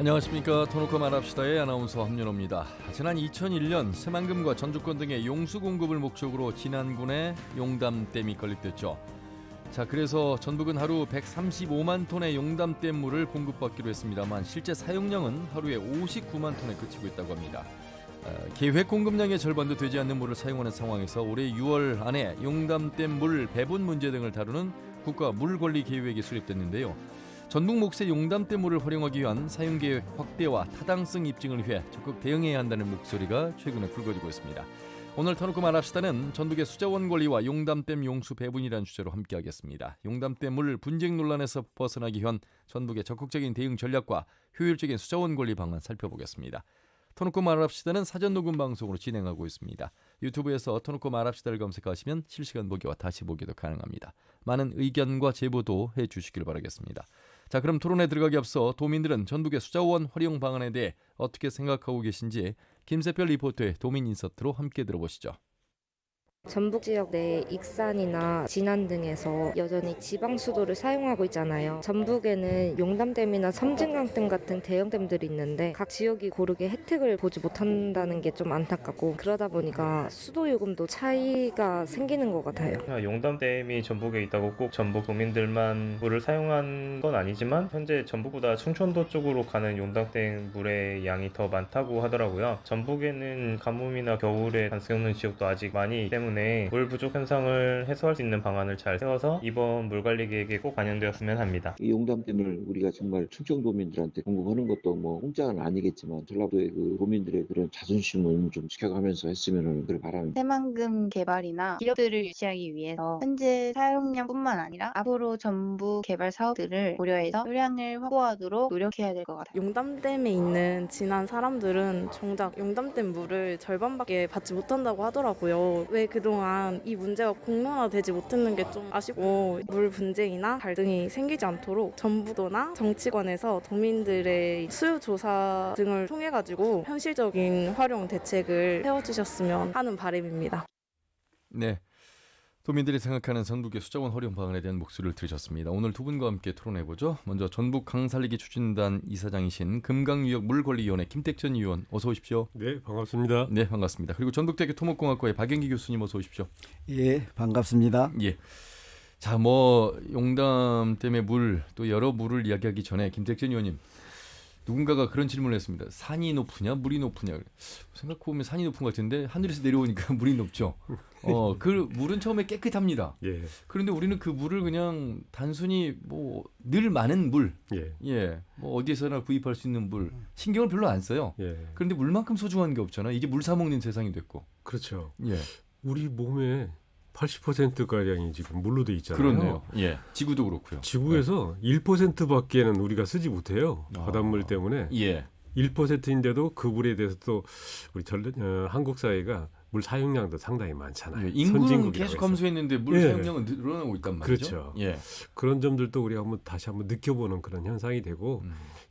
안녕하십니까. 터놓고 말합시다의 아나운서 함윤호입니다. 지난 2001년 새만금과 전주권 등의 용수 공급을 목적으로 진안군에 용담댐이 건립됐죠. 자, 그래서 전북은 하루 135만 톤의 용담댐 물을 공급받기로 했습니다만 실제 사용량은 하루에 59만 톤에 그치고 있다고 합니다. 계획 공급량의 절반도 되지 않는 물을 사용하는 상황에서 올해 6월 안에 용담댐 물 배분 문제 등을 다루는 국가 물관리 계획이 수립됐는데요. 전북 몫의 용담댐 물을 활용하기 위한 사용계획 확대와 타당성 입증을 위해 적극 대응해야 한다는 목소리가 최근에 불거지고 있습니다. 오늘 터놓고 말합시다는 전북의 수자원 관리와 용담댐 용수 배분이라는 주제로 함께하겠습니다. 용담댐 물 분쟁 논란에서 벗어나기 위한 전북의 적극적인 대응 전략과 효율적인 수자원 관리 방안 살펴보겠습니다. 터놓고 말합시다는 사전 녹음 방송으로 진행하고 있습니다. 유튜브에서 터놓고 말합시다를 검색하시면 실시간 보기와 다시 보기도 가능합니다. 많은 의견과 제보도 해주시길 바라겠습니다. 자, 그럼 토론에 들어가기 앞서 도민들은 전북의 수자원 활용 방안에 대해 어떻게 생각하고 계신지 김세별 리포터의 도민 인서트로 함께 들어보시죠. 전북 지역 내 익산이나 진안 등에서 여전히 지방 수도를 사용하고 있잖아요. 전북에는 용담댐이나 섬진강댐 같은 대형댐들이 있는데 각 지역이 고르게 혜택을 보지 못한다는 게 좀 안타깝고, 그러다 보니까 수도 요금도 차이가 생기는 것 같아요. 용담댐이 전북에 있다고 꼭 전북 도민들만 물을 사용한 건 아니지만 현재 전북보다 충청도 쪽으로 가는 용담댐 물의 양이 더 많다고 하더라고요. 전북에는 가뭄이나 겨울에 단수 겪는 지역도 아직 많이 있기 때문에 물 부족 현상을 해소할 수 있는 방안을 잘 세워서 이번 물관리 계획에 꼭 반영되었으면 합니다. 이 용담댐을 우리가 정말 충청도민들한테 공급하는 것도 뭐 공짜는 아니겠지만 전라도의 그 도민들의 그런 자존심은 좀 지켜가면서 했으면 그걸 바랍니다. 새만금 개발이나 기업들을 유치하기 위해서 현재 사용량뿐만 아니라 앞으로 전북 개발 사업들을 고려해서 소량을 확보하도록 노력해야 될 것 같아요. 용담댐에 있는 진안 사람들은 정작 용담댐 물을 절반밖에 받지 못한다고 하더라고요. 왜 그동안 이 문제가 공론화되지 못했는 게 좀 아쉽고, 물 분쟁이나 갈등이 생기지 않도록 정부도나 정치권에서 도민들의 수요 조사 등을 통해 가지고 현실적인 활용 대책을 세워주셨으면 하는 바람입니다. 네, 도민들이 생각하는 전북의 수자원 활용 방안에 대한 목소리를 들으셨습니다. 오늘 두 분과 함께 토론해보죠. 먼저 전북 강살리기 추진단 이사장이신 금강유역 물관리위원회 김택전 의원, 어서 오십시오. 네, 반갑습니다. 네, 반갑습니다. 그리고 전북대학교 토목공학과의 박영기 교수님, 어서 오십시오. 예, 반갑습니다. 예. 자, 용담댐의 물, 또 여러 물을 이야기하기 전에 김택전 의원님, 누군가가 그런 질문을 했습니다. 산이 높으냐 물이 높으냐. 생각해보면 산이 높은 것 같은데 하늘에서 내려오니까 물이 높죠. 그 물은 처음에 깨끗합니다. 예. 그런데 우리는 그 물을 그냥 단순히 늘 많은 물, 어디에서나 구입할 수 있는 물, 신경을 별로 안 써요. 예. 그런데 물만큼 소중한 게 없잖아. 이제 물 사 먹는 세상이 됐고. 그렇죠. 예. 우리 몸의 80%가량이 지금 물로 돼 있잖아요. 그렇네요. 예. 지구도 그렇고요. 지구에서 1%밖에는 우리가 쓰지 못해요. 바닷물 때문에. 예. 1%인데도 그 물에 대해서 또 우리 한국 사회가 물 사용량도 상당히 많잖아요. 인구는 계속 감소했는데 물 예. 사용량은 늘어나고 있단 말이죠. 그렇죠. 예. 그런 점들도 우리가 다시 한번 느껴보는 그런 현상이 되고,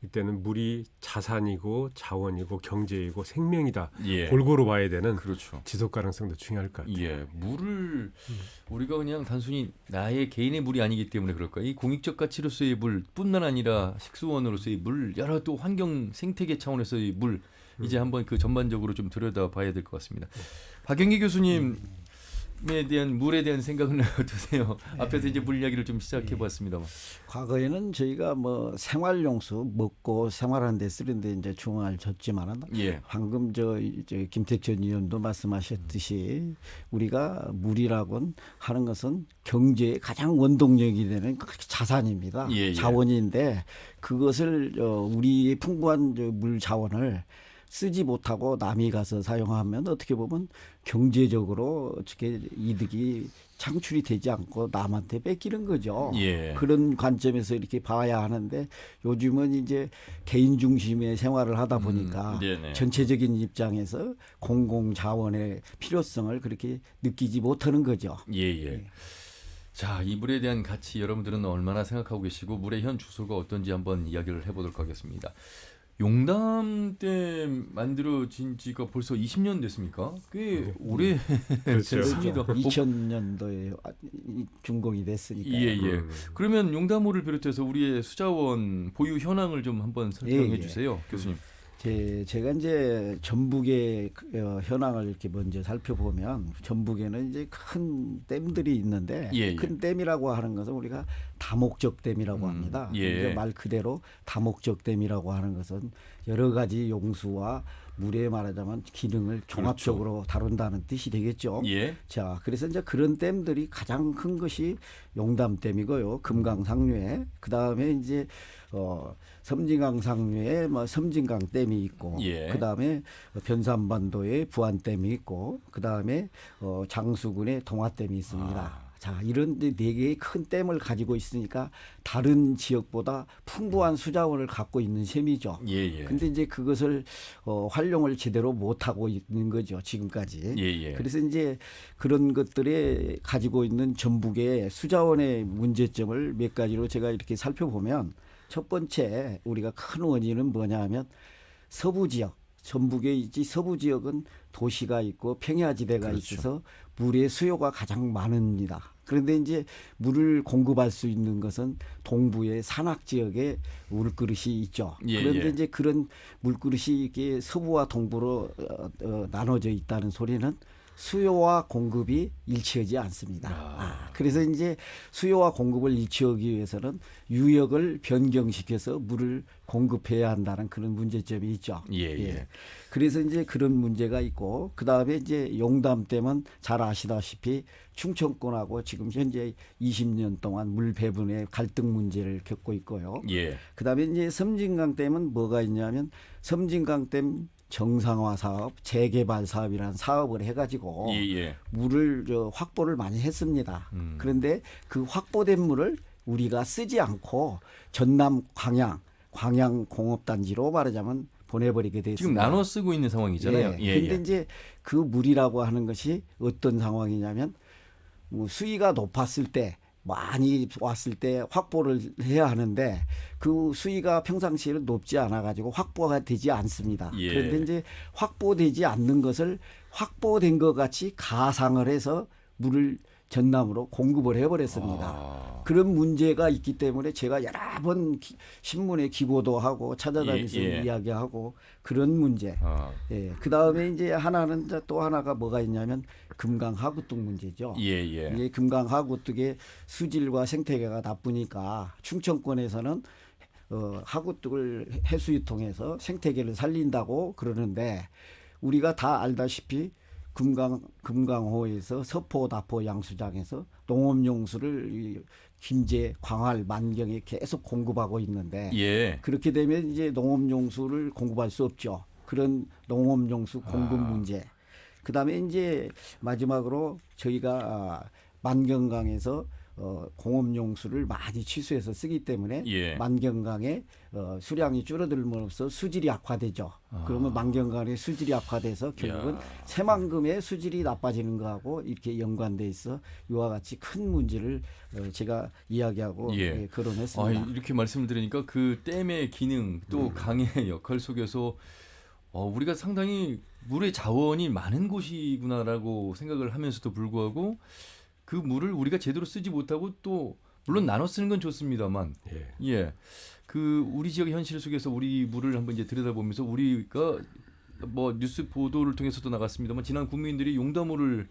이때는 물이 자산이고 자원이고 경제이고 생명이다. 예. 골고루 봐야 되는 그렇죠. 지속 가능성도 중요할 것 같아요. 예, 물을 우리가 그냥 단순히 나의 개인의 물이 아니기 때문에 그럴까. 이 공익적 가치로서의 물뿐만 아니라 식수원으로서의 물, 여러 또 환경 생태계 차원에서의 물, 이제 한번 그 전반적으로 좀 들여다봐야 될 것 같습니다. 박영기 교수님에 대한 물에 대한 생각은 어떠세요? 앞에서 이제 물 이야기를 좀 시작해봤습니다만. 과거에는 저희가 생활용수 먹고 생활하는 데 쓰는데 이제 중앙을 줬지만은 방금 이제 김택전 의원도 말씀하셨듯이 우리가 물이라고 하는 것은 경제의 가장 원동력이 되는 자산입니다. 자원인데 그것을 우리의 풍부한 물 자원을 쓰지 못하고 남이 가서 사용하면 어떻게 보면 경제적으로 어떻게 이득이 창출이 되지 않고 남한테 뺏기는 거죠. 예. 그런 관점에서 이렇게 봐야 하는데 요즘은 이제 개인 중심의 생활을 하다 보니까 전체적인 입장에서 공공 자원의 필요성을 그렇게 느끼지 못하는 거죠. 예. 자, 이 물에 대한 가치 여러분들은 얼마나 생각하고 계시고 물의 현 주소가 어떤지 한번 이야기를 해보도록 하겠습니다. 용담댐 만들어진 지가 벌써 20년 됐습니까? 꽤 오래 그렇죠. 됐습니다. 2000년도에 준공이 됐으니까. 예, 예. 그러면 용담호를 비롯해서 우리의 수자원 보유 현황을 좀 한번 설명해 예. 주세요, 교수님. 제가 이제 전북의 현황을 이렇게 먼저 살펴보면 전북에는 이제 큰 댐들이 있는데 예, 예. 큰 댐이라고 하는 것은 우리가 다목적 댐이라고 합니다. 예. 이제 말 그대로 다목적 댐이라고 하는 것은 여러 가지 용수와 물에 말하자면 기능을 종합적으로 다룬다는 뜻이 되겠죠. 예. 자, 그래서 이제 그런 댐들이 가장 큰 것이 용담댐이고요. 금강상류에 그 다음에 이제 섬진강 상류에 뭐 섬진강 댐이 있고, 예. 그 다음에 변산반도에 부안댐이 있고, 그 다음에 장수군에 동화댐이 있습니다. 자, 이런 네 개의 큰 댐을 가지고 있으니까 다른 지역보다 풍부한 수자원을 갖고 있는 셈이죠. 예, 예. 근데 이제 그것을 활용을 제대로 못 하고 있는 거죠, 지금까지. 예, 예. 그래서 이제 그런 것들에 가지고 있는 전북의 수자원의 문제점을 몇 가지로 제가 이렇게 살펴보면 첫 번째 우리가 큰 원인은 뭐냐 하면 서부 지역, 전북의 있지 서부 지역은 도시가 있고 평야지대가 그렇죠. 있어서 물의 수요가 가장 많습니다. 그런데 이제 물을 공급할 수 있는 것은 동부의 산악 지역에 물그릇이 있죠. 예, 그런데 예. 이제 그런 물그릇이 이게 서부와 동부로 나눠져 있다는 소리는 수요와 공급이 일치하지 않습니다. 그래서 이제 수요와 공급을 일치하기 위해서는 유역을 변경시켜서 물을 공급해야 한다는 그런 문제점이 있죠. 예, 예. 그래서 이제 그런 문제가 있고, 그 다음에 이제 용담댐은 잘 아시다시피 충청권하고 지금 현재 20년 동안 물 배분의 갈등 문제를 겪고 있고요. 예. 그 다음에 이제 섬진강댐은 뭐가 있냐면 섬진강댐 정상화 사업, 재개발 사업이라는 사업을 해가지고 예, 예. 물을 확보를 많이 했습니다. 그런데 그 확보된 물을 우리가 쓰지 않고 전남 광양 공업단지로 말하자면 보내버리게 됐습니다. 지금 나눠 쓰고 있는 상황이잖아요. 예, 그런데 예. 이제 그 물이라고 하는 것이 어떤 상황이냐면 뭐 수위가 높았을 때 많이 왔을 때 확보를 해야 하는데 그 수위가 평상시에는 높지 않아 가지고 확보가 되지 않습니다. 예. 그런데 이제 확보되지 않는 것을 확보된 것 같이 가상을 해서 물을 전남으로 공급을 해버렸습니다. 그런 문제가 있기 때문에 제가 여러 번 신문에 기고도 하고 찾아다니면서 예. 이야기하고 그런 문제. 예. 그 다음에 이제 하나는 또 하나가 뭐가 있냐면 금강 하구뚝 문제죠. 예, 예. 이게 금강 하구뚝의 수질과 생태계가 나쁘니까 충청권에서는 하구뚝을 해수유통해서 생태계를 살린다고 그러는데 우리가 다 알다시피 금강호에서 서포, 다포 양수장에서 농업용수를 김제, 광활, 만경에 계속 공급하고 있는데 예. 그렇게 되면 이제 농업용수를 공급할 수 없죠. 그런 농업용수 공급 문제. 그다음에 이제 마지막으로 저희가 만경강에서 공업용수를 많이 취수해서 쓰기 때문에 예. 만경강의 수량이 줄어들면서 수질이 악화되죠. 그러면 만경강의 수질이 악화돼서 결국은 새만금의 수질이 나빠지는 거하고 이렇게 연관돼 있어 이와 같이 큰 문제를 제가 이야기하고 예. 거론했습니다. 이렇게 말씀을 드리니까 그 댐의 기능 또 강의 역할 속에서 우리가 상당히 물의 자원이 많은 곳이구나라고 생각을 하면서도 불구하고 그 물을 우리가 제대로 쓰지 못하고 또 물론 나눠 쓰는 건 좋습니다만 예. 그 우리 지역의 현실 속에서 우리 물을 한번 이제 들여다보면서 우리가 뭐 뉴스 보도를 통해서도 나갔습니다만 지난 국민들이 용담호를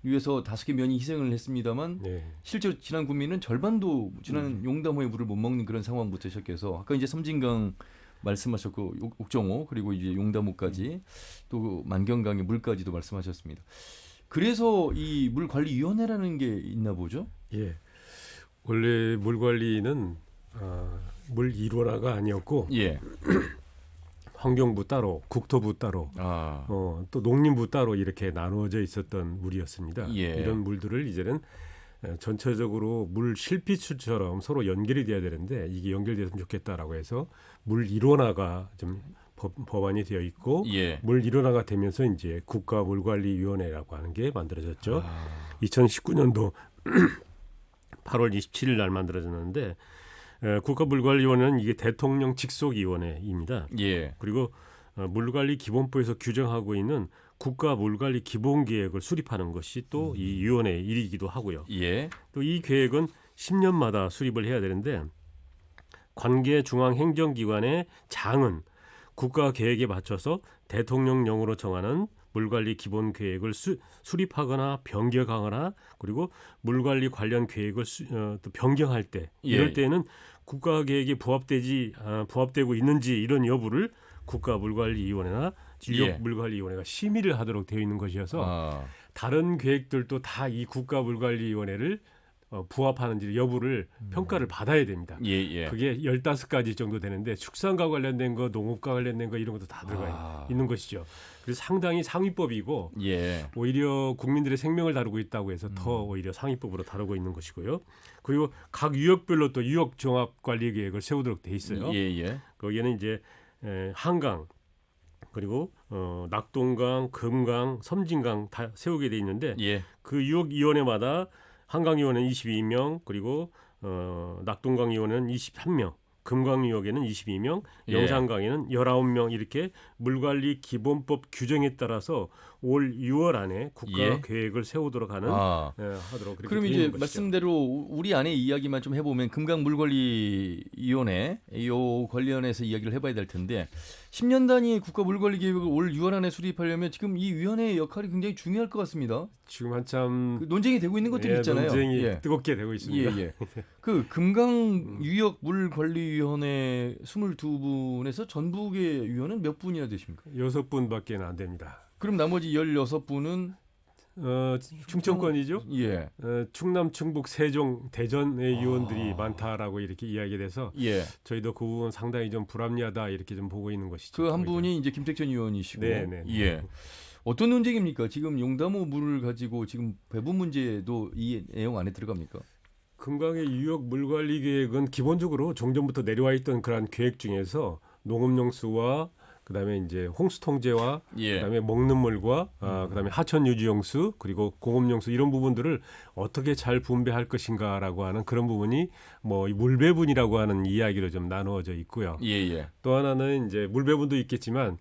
위해서 5개 면이 희생을 했습니다만 실제로 지난 국민은 절반도 지난 용담호의 물을 못 먹는 그런 상황부터 시작해서 아까 이제 섬진강 말씀하셨고 옥정호 그리고 이제 용담호까지 또 만경강의 물까지도 말씀하셨습니다. 그래서 이 물관리위원회라는 게 있나 보죠? 예. 원래 물관리는 물 일원화가 아니었고 예. 환경부 따로, 국토부 따로, 또 농림부 따로 이렇게 나누어져 있었던 물이었습니다. 예. 이런 물들을 이제는 전체적으로 물 실피출처럼 서로 연결이 돼야 되는데 이게 연결됐으면 좋겠다라고 해서 물 일원화가 좀 법안이 되어 있고 물 일원화가 되면서 이제 국가물관리위원회라고 하는 게 만들어졌죠. 2019년도 8월 27일 날 만들어졌는데 국가물관리위원회는 이게 대통령 직속위원회입니다. 예. 그리고 물관리 기본법에서 규정하고 있는 국가물관리 기본계획을 수립하는 것이 또 이 위원회의 일이기도 하고요. 예. 또 이 계획은 10년마다 수립을 해야 되는데 관계 중앙행정기관의 장은 국가계획에 맞춰서 대통령령으로 정하는 물관리 기본계획을 수립하거나 변경하거나 그리고 물관리 관련 계획을 또 변경할 때 이럴 때에는 국가계획에 부합되고 있는지 이런 여부를 국가물관리위원회나 지역물관리위원회가 심의를 하도록 되어 있는 것이어서 다른 계획들도 다 이 국가물관리위원회를 부합하는지 여부를 평가를 받아야 됩니다. 그게 15가지 정도 되는데 축산과 관련된 거, 농업과 관련된 거 이런 것도 다 들어가 있는 것이죠. 그래서 상당히 상위법이고 오히려 국민들의 생명을 다루고 있다고 해서 더 오히려 상위법으로 다루고 있는 것이고요. 그리고 각 유역별로 또 유역 종합 관리 계획을 세우도록 돼 있어요. 거기에는 이제 한강 그리고 낙동강, 금강, 섬진강 다 세우게 돼 있는데 그 유역위원회마다 한강위원회는 22명, 그리고 낙동강위원회는 23명, 금강유역에는 22명, 영산강에는 19명 이렇게 물관리 기본법 규정에 따라서 올 6월 안에 국가 계획을 세우도록 하는 하도록 그렇게 그럼 이제 말씀대로 우리 안에 이야기만 좀 해보면 금강물관리위원회 요 관련해서 이야기를 해봐야 될 텐데 10년 단위의 국가물관리계획을 올 6월 안에 수립하려면 지금 이 위원회의 역할이 굉장히 중요할 것 같습니다. 지금 한참 그 논쟁이 되고 있는 것들이 있잖아요. 논쟁이 뜨겁게 되고 있습니다. 그 금강유역물관리위원회 22분에서 전북의 위원은 몇 분이나 되십니까? 6분밖에 안 됩니다. 그럼 나머지 16분은 충청권이죠. 충남, 충북, 세종, 대전의 위원들이 많다라고 이렇게 이야기돼서 저희도 그 부분 상당히 좀 불합리하다 이렇게 좀 보고 있는 것이죠. 그 한 분이 이제 김택천 의원이시고. 네. 어떤 논쟁입니까? 지금 용담호 물을 가지고 지금 배분 문제도 이 내용 안에 들어갑니까? 금강의 유역 물관리 계획은 기본적으로 종전부터 내려와 있던 그러한 계획 중에서 농업용수와 그다음에 이제 홍수 통제와 그다음에 먹는 물과 그다음에 하천 유지용수 그리고 공업용수 이런 부분들을 어떻게 잘 분배할 것인가라고 하는 그런 부분이 뭐 물배분이라고 하는 이야기로 좀 나누어져 있고요. 또 하나는 이제 물배분도 있겠지만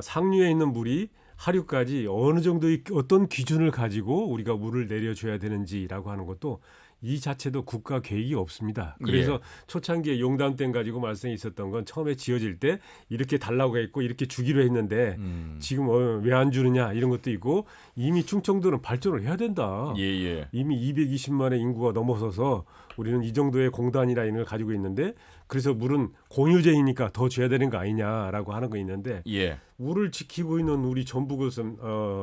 상류에 있는 물이 하류까지 어느 정도의 어떤 기준을 가지고 우리가 물을 내려줘야 되는지라고 하는 것도 이 자체도 국가 계획이 없습니다. 그래서 초창기에 용담댐 가지고 말씀이 있었던 건 처음에 지어질 때 이렇게 달라고 했고 이렇게 주기로 했는데 지금 왜 안 주느냐 이런 것도 있고 이미 충청도는 발전을 해야 된다. 이미 220만의 인구가 넘어서서 우리는 이 정도의 공단 라인을 가지고 있는데 그래서 물은 공유제이니까 더 줘야 되는 거 아니냐라고 하는 거 있는데 물을 지키고 있는 우리 전북은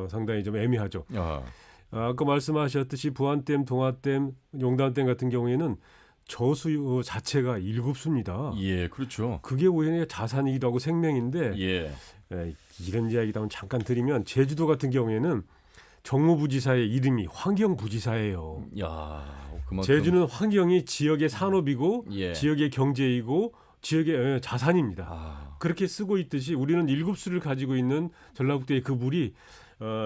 상당히 좀 애매하죠. 아까 말씀하셨듯이 부안댐, 동아댐, 용담댐 같은 경우에는 저수 자체가 7수입니다. 그렇죠. 그게 오히려 자산이기도 하고 생명인데 이런 이야기도 한번 잠깐 드리면 제주도 같은 경우에는 정무부지사의 이름이 환경부지사예요. 그만큼... 제주는 환경이 지역의 산업이고 지역의 경제이고 지역의 자산입니다. 그렇게 쓰고 있듯이 우리는 7수를 가지고 있는 전라북도의 그 물이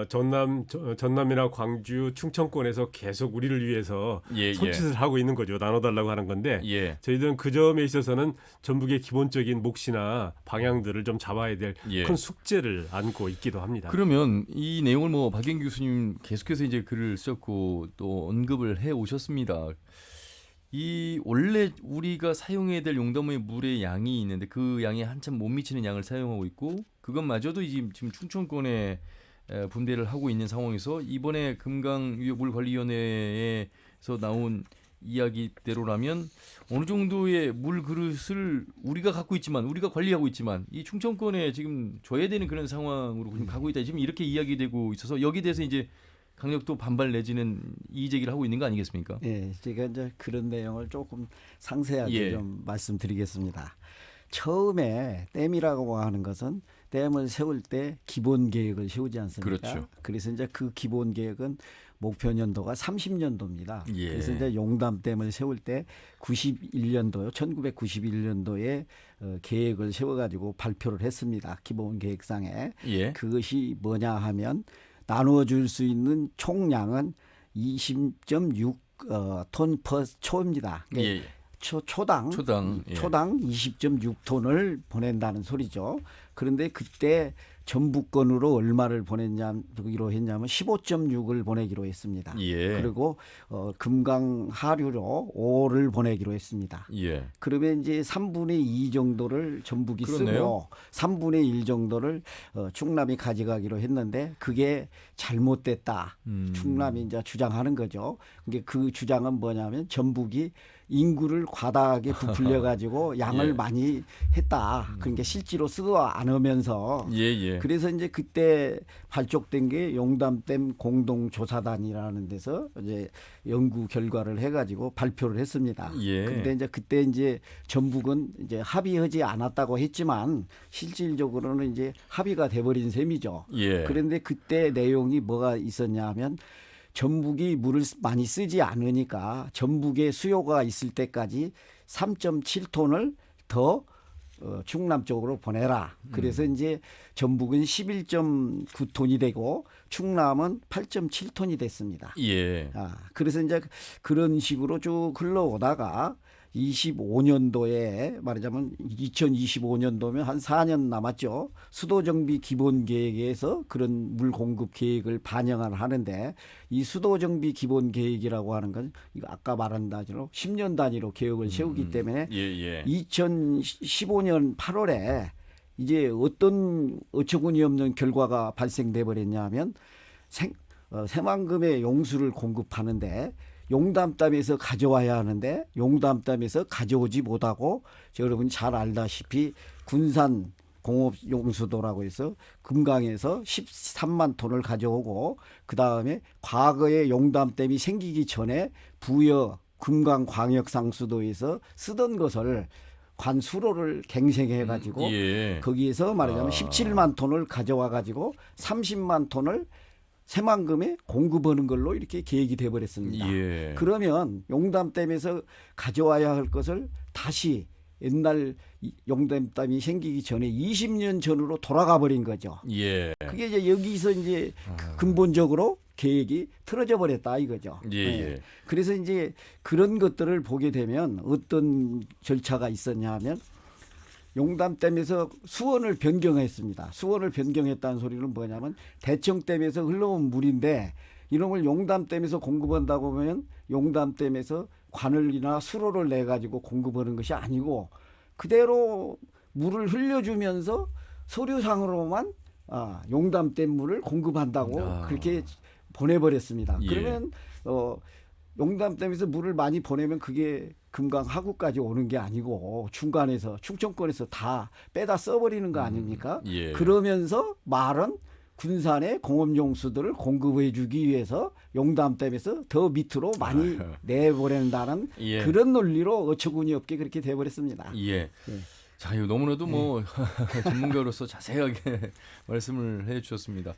전남이나 광주, 충청권에서 계속 우리를 위해서 손짓을 하고 있는 거죠. 나눠달라고 하는 건데 저희들은 그 점에 있어서는 전북의 기본적인 몫이나 방향들을 좀 잡아야 될 큰 숙제를 안고 있기도 합니다. 그러면 이 내용을 뭐 박영 교수님 계속해서 이제 글을 썼고 또 언급을 해 오셨습니다. 이 원래 우리가 사용해야 될 용담호의 물의 양이 있는데 그 양에 한참 못 미치는 양을 사용하고 있고 그것마저도 지금 충청권에 분배를 하고 있는 상황에서 이번에 금강유역물관리위원회에서 나온 이야기대로라면 어느 정도의 물 그릇을 우리가 갖고 있지만 우리가 관리하고 있지만 이 충청권에 지금 줘야 되는 그런 상황으로 지금 가고 있다. 지금 이렇게 이야기되고 있어서 여기에 대해서 이제 강력도 반발 내지는 이의 제기를 하고 있는 거 아니겠습니까? 제가 이제 그런 내용을 조금 상세하게 좀 말씀드리겠습니다. 처음에 댐이라고 하는 것은 댐을 세울 때 기본 계획을 세우지 않습니까? 그렇죠. 그래서 이제 그 기본 계획은 목표 년도가 30년도입니다. 그래서 이제 용담댐을 세울 때 1991년도에 계획을 세워가지고 발표를 했습니다. 기본 계획상에. 그것이 뭐냐 하면 나누어 줄 수 있는 총량은 20.6 톤 퍼 초입니다. 초당 예. 20.6톤을 보낸다는 소리죠. 그런데 그때 전북권으로 얼마를 보내기로 했냐면 15.6을 보내기로 했습니다. 예. 그리고 금강 하류로 5를 보내기로 했습니다. 예. 그러면 이제 3분의 2 정도를 전북이 그렇네요. 쓰고 3분의 1 정도를 충남이 가져가기로 했는데 그게 잘못됐다. 충남이 이제 주장하는 거죠. 근데 그 주장은 뭐냐면 전북이 인구를 과다하게 부풀려 가지고 양을 예. 많이 했다. 그러니까 실제로 쓰도 않으면서 예. 그래서 이제 그때 발족된 게 용담댐 공동조사단이라는 데서 이제 연구 결과를 해가지고 발표를 했습니다. 예. 근데 이제 그때 이제 전북은 이제 합의하지 않았다고 했지만 실질적으로는 이제 합의가 돼버린 셈이죠. 예. 그런데 그때 내용이 뭐가 있었냐면 전북이 물을 많이 쓰지 않으니까 전북에 수요가 있을 때까지 3.7톤을 더 충남 쪽으로 보내라. 그래서 이제 전북은 11.9톤이 되고 충남은 8.7톤이 됐습니다. 예. 그래서 이제 그런 식으로 쭉 흘러오다가 25년도에 말하자면 2025년도면 한 4년 남았죠. 수도정비 기본계획에서 그런 물 공급 계획을 반영을 하는데 이 수도정비 기본계획이라고 하는 건 이거 아까 말한 단위로 10년 단위로 계획을 세우기 때문에 2015년 8월에 이제 어떤 어처구니 없는 결과가 발생돼 버렸냐면 새만금의 용수를 공급하는데 용담댐에서 가져와야 하는데 용담댐에서 가져오지 못하고 여러분이 잘 알다시피 군산 공업용수도라고 해서 금강에서 13만 톤을 가져오고 그다음에 과거에 용담댐이 생기기 전에 부여 금강광역상수도에서 쓰던 것을 관수로를 갱생해 가지고 거기에서 말하자면 17만 톤을 가져와 가지고 30만 톤을 새만금에 공급하는 걸로 이렇게 계획이 돼버렸습니다. 그러면 용담댐에서 가져와야 할 것을 다시 옛날 용담댐이 생기기 전에 20년 전으로 돌아가 버린 거죠. 그게 이제 여기서 이제 근본적으로 계획이 틀어져 버렸다 이거죠. 그래서 이제 그런 것들을 보게 되면 어떤 절차가 있었냐 하면 용담댐에서 수원을 변경했습니다. 수원을 변경했다는 소리는 뭐냐면 대청댐에서 흘러온 물인데 이런 걸 용담댐에서 공급한다고 하면 용담댐에서 관을이나 수로를 내 가지고 공급하는 것이 아니고 그대로 물을 흘려주면서 서류상으로만 용담댐 물을 공급한다고 그렇게 보내버렸습니다. 그러면 용담댐에서 물을 많이 보내면 그게 금강 하구까지 오는 게 아니고 중간에서 충청권에서 다 빼다 써버리는 거 아닙니까? 그러면서 말은 군산의 공업용수들을 공급해 주기 위해서 용담댐에서 더 밑으로 많이 내보낸다는 그런 논리로 어처구니 없게 그렇게 돼버렸습니다. 자, 이거 너무나도 뭐 전문가로서 자세하게 말씀을 해주셨습니다.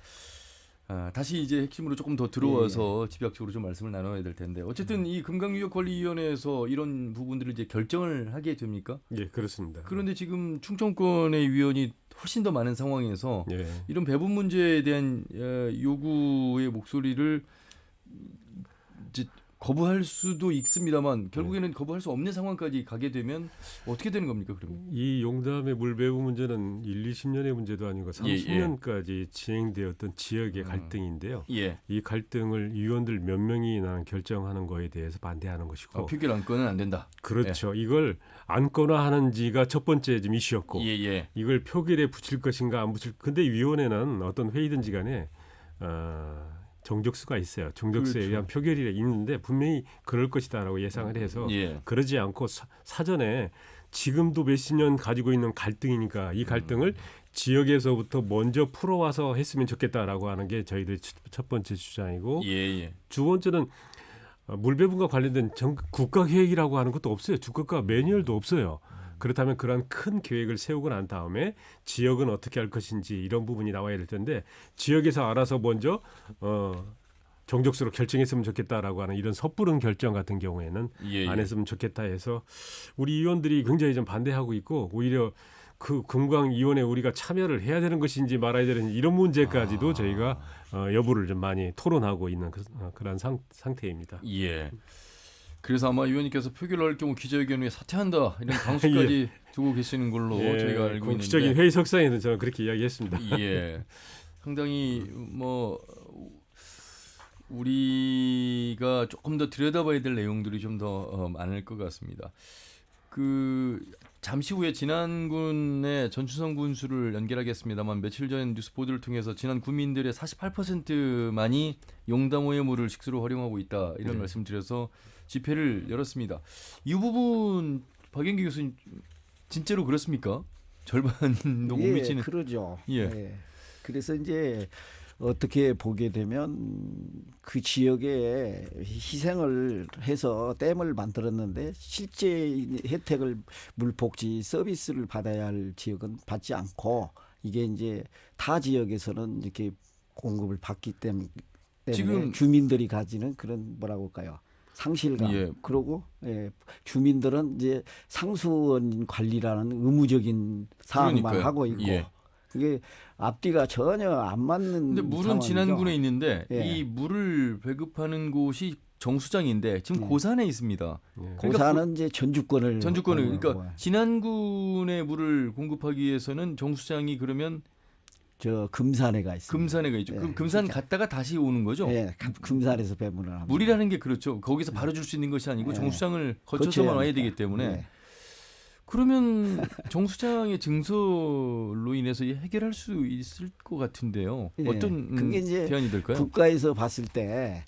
다시 이제 핵심으로 조금 더 들어와서 집약적으로 좀 말씀을 나눠야 될 텐데 어쨌든 이 금강유역관리위원회에서 이런 부분들을 이제 결정을 하게 됩니까? 예, 그렇습니다. 그런데 지금 충청권의 위원이 훨씬 더 많은 상황에서 이런 배분 문제에 대한 요구의 목소리를 이제 거부할 수도 있습니다만 결국에는 거부할 수 없는 상황까지 가게 되면 어떻게 되는 겁니까? 그러면 이 용담의 물 배분 문제는 1, 20년의 문제도 아니고 30년까지 진행되었던 지역의 갈등인데요. 이 갈등을 위원들 몇 명이나 결정하는 거에 대해서 반대하는 것이고 표결 안건은 안 된다. 그렇죠. 이걸 안거나 하는지가 첫 번째 좀 이슈였고 이걸 표결에 붙일 것인가 안 붙일. 근데 위원회는 어떤 회의든지 간에 정족수가 있어요. 정족수에 의한 표결이 있는데 분명히 그럴 것이다라고 예상을 해서 그러지 않고 사전에 지금도 몇십 년 가지고 있는 갈등이니까 이 갈등을 지역에서부터 먼저 풀어와서 했으면 좋겠다라고 하는 게 저희들 첫 번째 주장이고 두 번째는 물배분과 관련된 국가계획이라고 하는 것도 없어요. 국가 매뉴얼도 없어요. 그렇다면 그런 큰 계획을 세우고 난 다음에 지역은 어떻게 할 것인지 이런 부분이 나와야 될 텐데 지역에서 알아서 먼저 정족수로 결정했으면 좋겠다라고 하는 이런 섣부른 결정 같은 경우에는 안 했으면 좋겠다 해서 우리 의원들이 굉장히 좀 반대하고 있고 오히려 그 금강위원회 우리가 참여를 해야 되는 것인지 말아야 되는지 이런 문제까지도 저희가 여부를 좀 많이 토론하고 있는 그런 상태입니다. 그래서 아마 의원님께서 표결을 할 경우 기자회견 후에 사퇴한다 이런 강수까지 두고 계시는 걸로 저희가 알고 공식적인 있는데. 회의석상에는 저는 그렇게 이야기했습니다. 예, 상당히 뭐 우리가 조금 더 들여다봐야 될 내용들이 좀 더 많을 것 같습니다. 그 잠시 후에 진안군의 전춘성 군수를 연결하겠습니다만 며칠 전 뉴스 보도를 통해서 진안 구민들의 48%만이 용담호의 물을 식수로 활용하고 있다 이런 말씀드려서 집회를 열었습니다. 이 부분 박영기 교수님 진짜로 그렇습니까? 절반도 못 미치는. 그러죠. 예. 그래서 이제 어떻게 보게 되면 그 지역에 희생을 해서 댐을 만들었는데 실제 혜택을 물복지 서비스를 받아야 할 지역은 받지 않고 이게 이제 타 지역에서는 이렇게 공급을 받기 때문에 지금 주민들이 가지는 그런 뭐라고 할까요? 상실감. 그리고 주민들은 이제 상수원 관리라는 의무적인 사항만 하고 있고 그게 앞뒤가 전혀 안 맞는. 근데 물은 상황이죠. 진안군에 있는데 이 물을 배급하는 곳이 정수장인데 지금 고산에 있습니다. 고산은 이제 전주권을 그러니까 진안군에 물을 공급하기 위해서는 정수장이 그러면 저 금산에가 있습니다. 금산에가 있죠. 그럼 금산 갔다가 다시 오는 거죠? 금산에서 배분을 합니다. 물이라는 게 그렇죠. 거기서 바로 줄 수 있는 것이 아니고 정수장을 거쳐서만 와야 되기 때문에. 그러면 정수장의 증설로 인해서 해결할 수 있을 것 같은데요. 어떤 그게 이제 대안이 될까요? 국가에서 봤을 때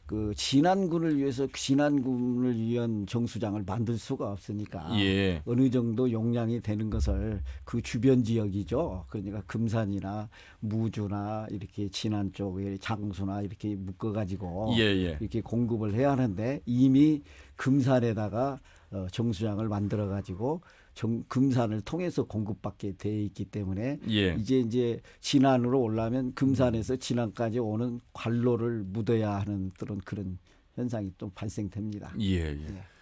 그 진안군을 위해서 진안군을 위한 정수장을 만들 수가 없으니까 어느 정도 용량이 되는 것을 그 주변 지역이죠. 그러니까 금산이나 무주나 이렇게 진안 쪽에 장수나 이렇게 묶어가지고 이렇게 공급을 해야 하는데 이미 금산에다가 정수장을 만들어가지고 금산을 통해서 공급받게 돼 있기 때문에 이제 진안으로 올라면 금산에서 진안까지 오는 관로를 묻어야 하는 그런 현상이 또 발생됩니다.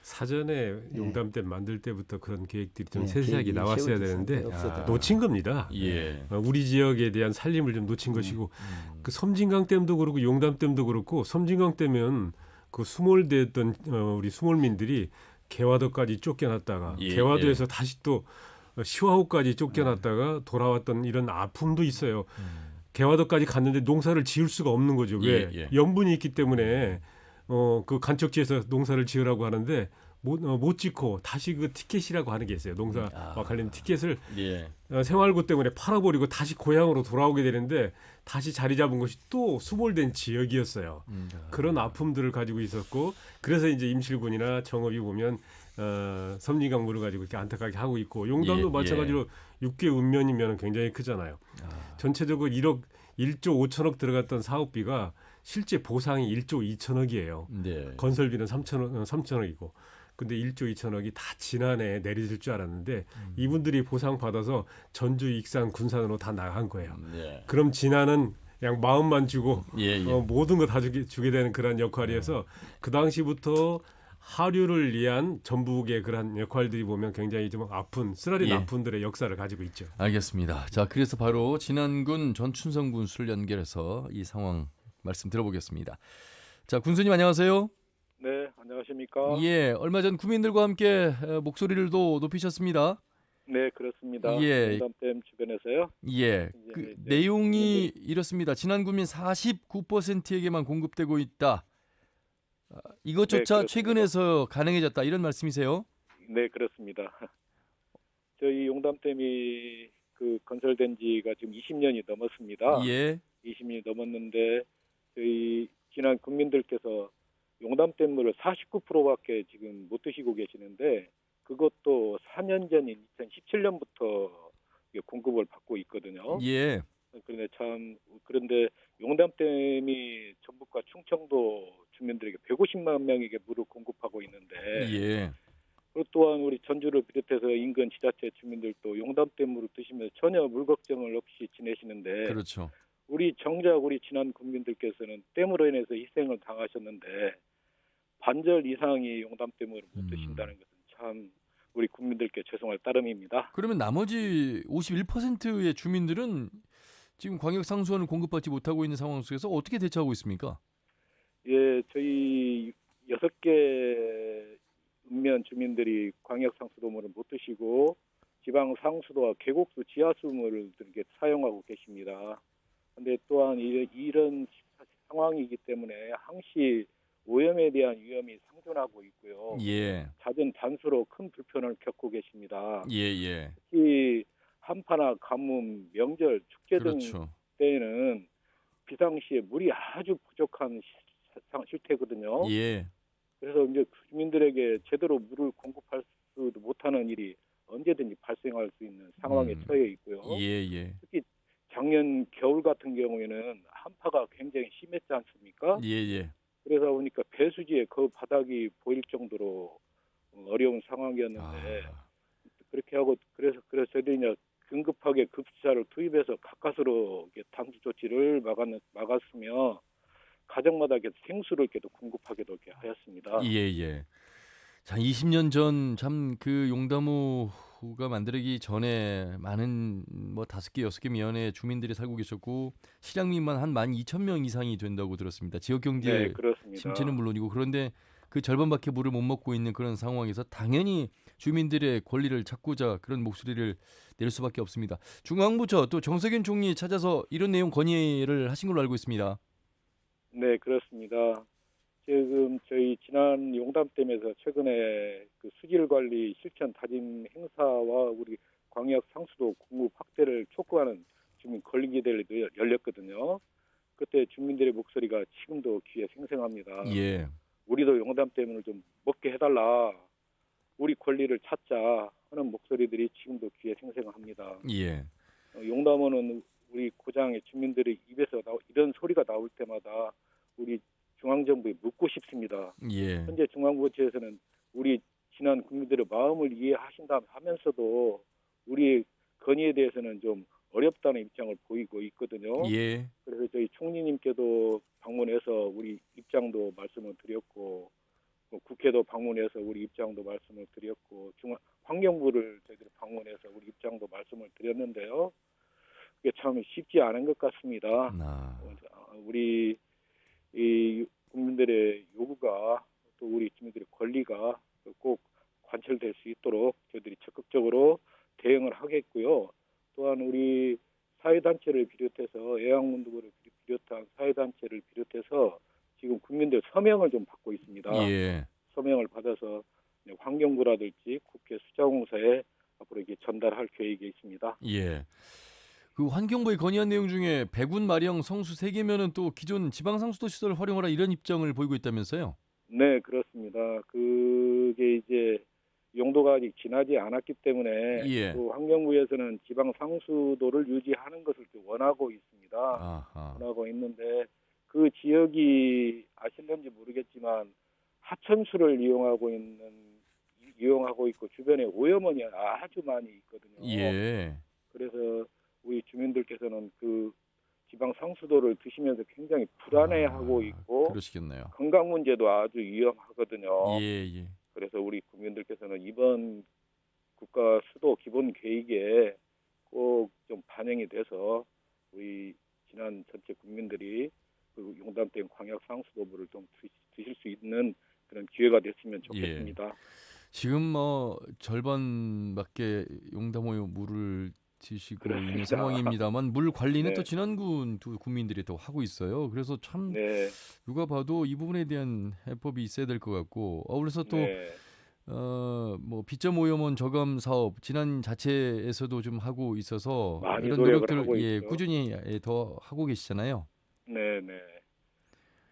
사전에 용담댐 만들 때부터 그런 계획들이 좀 세세하게 나왔어야 되는데 놓친 겁니다. 우리 지역에 대한 살림을 좀 놓친 것이고 그 섬진강댐도 그렇고 용담댐도 그렇고 섬진강댐은 그 수몰됐던 우리 수몰민들이 개화도까지 쫓겨났다가 개화도에서 다시 또 시화호까지 쫓겨났다가 돌아왔던 이런 아픔도 있어요. 개화도까지 갔는데 농사를 지을 수가 없는 거죠. 왜? 염분이 있기 때문에 그 간척지에서 농사를 지으라고 하는데 못 짓고 다시 그 티켓이라고 하는 게 있어요. 농사와 관련 티켓을 생활고 때문에 팔아버리고 다시 고향으로 돌아오게 되는데 다시 자리 잡은 것이 또 수몰된 지역이었어요. 그런 아픔들을 가지고 있었고 그래서 이제 임실군이나 정읍이 보면 섬진강 물을 가지고 이렇게 안타깝게 하고 있고 용담도 마찬가지로 6개 읍면이면 굉장히 크잖아요. 전체적으로 1조 5천억 들어갔던 사업비가 실제 보상이 1조 2천억이에요. 건설비는 3천억이고 근데 1조 2천억이 다 지난해 내려질 줄 알았는데 이분들이 보상받아서 전주, 익산, 군산으로 다 나간 거예요. 그럼 진안은 그냥 마음만 주고 모든 거 다 주게 되는 그런 역할이어서 그 당시부터 하류를 위한 전북의 그런 역할들이 보면 굉장히 좀 아픈 쓰라린 아픔들의 역사를 가지고 있죠. 알겠습니다. 자, 그래서 바로 진안군 전춘성 군수를 연결해서 이 상황 말씀 들어보겠습니다. 자, 군수님 안녕하세요. 네, 안녕하십니까? 얼마 전 구민들과 함께 목소리를 또 높이셨습니다. 네, 그렇습니다. 용담댐 주변에서요. 그 내용이 이렇습니다. 진안구민 49%에게만 공급되고 있다. 이것조차 최근에서 가능해졌다. 이런 말씀이세요? 네, 그렇습니다. 저희 용담댐이 그 건설된 지가 지금 20년이 넘었습니다. 20년이 넘었는데 저희 진안 국민들께서 용담댐물을 49%밖에 지금 못 드시고 계시는데 그것도 4년 전인 2017년부터 공급을 받고 있거든요. 그런데 용담댐이 전북과 충청도 주민들에게 150만 명에게 물을 공급하고 있는데 그리고 또한 우리 전주를 비롯해서 인근 지자체 주민들도 용담댐 물을 드시면서 전혀 물 걱정을 없이 지내시는데 정작 우리 진안 국민들께서는 댐으로 인해서 희생을 당하셨는데 반절 이상이 용담댐을 못 드신다는 것은 참 우리 국민들께 죄송할 따름입니다. 그러면 나머지 51%의 주민들은 지금 광역 상수원을 공급받지 못하고 있는 상황 속에서 어떻게 대처하고 있습니까? 저희 6개 읍면 주민들이 광역 상수도물을 못 드시고 지방 상수도와 계곡수 지하수물을 이렇게 사용하고 계십니다. 근데 또한 이런 상황이기 때문에 항시 오염에 대한 위험이 상존하고 있고요. 예. 잦은 단수로 큰 불편을 겪고 계십니다. 예. 특히 한파나 가뭄, 명절, 축제 등 그렇죠. 때에는 비상시에 물이 아주 부족한 실태거든요. 예. 그래서 이제 주민들에게 제대로 물을 공급할 수도 못하는 일이 언제든지 발생할 수 있는 상황에 처해 있고요. 예. 특히 작년 겨울 같은 경우에는 한파가 굉장히 심했지 않습니까? 예. 그러다 보니까 배수지에 그 바닥이 보일 정도로 어려운 상황이었는데 그렇게 하고 그래서 저희들이 이제 긴급하게 급수차를 투입해서 가까스로 당주 조치를 막았으며 가정마다 이렇게 생수를 이렇게 공급하게도 이렇게 하였습니다. 예. 자, 20년 전 참 그 용담호가 만들기 전에 많은 뭐 5개, 6개 면의 주민들이 살고 계셨고 실향민만 한 12,000명 이상이 된다고 들었습니다. 지역 경제 네, 그렇습니다. 침체는 물론이고 그런데 그 절반밖에 물을 못 먹고 있는 그런 상황에서 당연히 주민들의 권리를 찾고자 그런 목소리를 낼 수밖에 없습니다. 중앙부처 또 정세균 총리 찾아서 이런 내용 건의를 하신 걸로 알고 있습니다. 네, 그렇습니다. 지금 저희 지난 용담댐에서 최근에 그 수질 관리 실천 다짐 행사와 우리 광역 상수도 공급 확대를 촉구하는 주민 권리기대회도 열렸거든요. 그때 주민들의 목소리가 지금도 귀에 생생합니다. 예. 우리도 용담댐을 좀 먹게 해달라. 우리 권리를 찾자 하는 목소리들이 지금도 귀에 생생합니다. 예. 용담원은 우리 고장의 주민들의 입에서 이런 소리가 나올 때마다 우리 중앙정부에 묻고 싶습니다. 예. 현재 중앙부처에서는 우리 지난 국민들의 마음을 이해하신다 하면서도 우리 건의에 대해서는 좀 어렵다는 입장을 보이고 있거든요. 예. 그래서 저희 총리님께도 방문해서 우리 입장도 말씀을 드렸고 국회도 방문해서 우리 입장도 말씀을 드렸고 환경부를 저희들이 방문해서 우리 입장도 말씀을 드렸는데요. 그게 참 쉽지 않은 것 같습니다. 우리 이 국민들의 요구가 또 우리 주민들의 권리가 꼭 관철될 수 있도록 저희들이 적극적으로 대응을 하겠고요. 또한 우리 사회단체를 비롯해서 애완동물을 비롯한 사회단체를 비롯해서 지금 국민들 서명을 좀 받고 있습니다. 예. 서명을 받아서 환경부라든지 국회 수자공사에 앞으로 이게 전달할 계획이 있습니다. 예. 그 환경부의 건의한 내용 중에 배군 마령 성수 3개면은 또 기존 지방 상수도 시설을 활용하라 이런 입장을 보이고 있다면서요? 네, 그렇습니다. 그게 이제 용도가 아직 지나지 않았기 때문에 예. 또 환경부에서는 지방 상수도를 유지하는 것을 원하고 있습니다. 아하. 원하고 있는데 그 지역이 아실는지 모르겠지만 하천수를 이용하고 있고 주변에 오염원이 아주 많이 있거든요. 예. 그래서 우리 주민들께서는 그 지방 상수도를 드시면서 굉장히 불안해하고 있고 그러시겠네요. 건강 문제도 아주 위험하거든요. 예. 그래서 우리 국민들께서는 이번 국가 수도 기본 계획에 꼭 좀 반영이 돼서 우리 지난 전체 국민들이 그 용담댐 광역 상수도물을 좀 드실 수 있는 그런 기회가 됐으면 좋겠습니다. 예. 지금 뭐 절반밖에 용담호 물을 드시고 그렇습니다. 있는 상황입니다만 물 관리는 네. 또 진안군 두 국민들이 더 하고 있어요. 그래서 참 네. 누가 봐도 이 부분에 대한 해법이 있어야 될 것 같고 그래서 또 네. 뭐 비점 오염원 저감 사업 지난 자체에서도 좀 하고 있어서 많이 이런 노력을 노력들을 하고 있죠. 꾸준히 더 하고 계시잖아요. 네.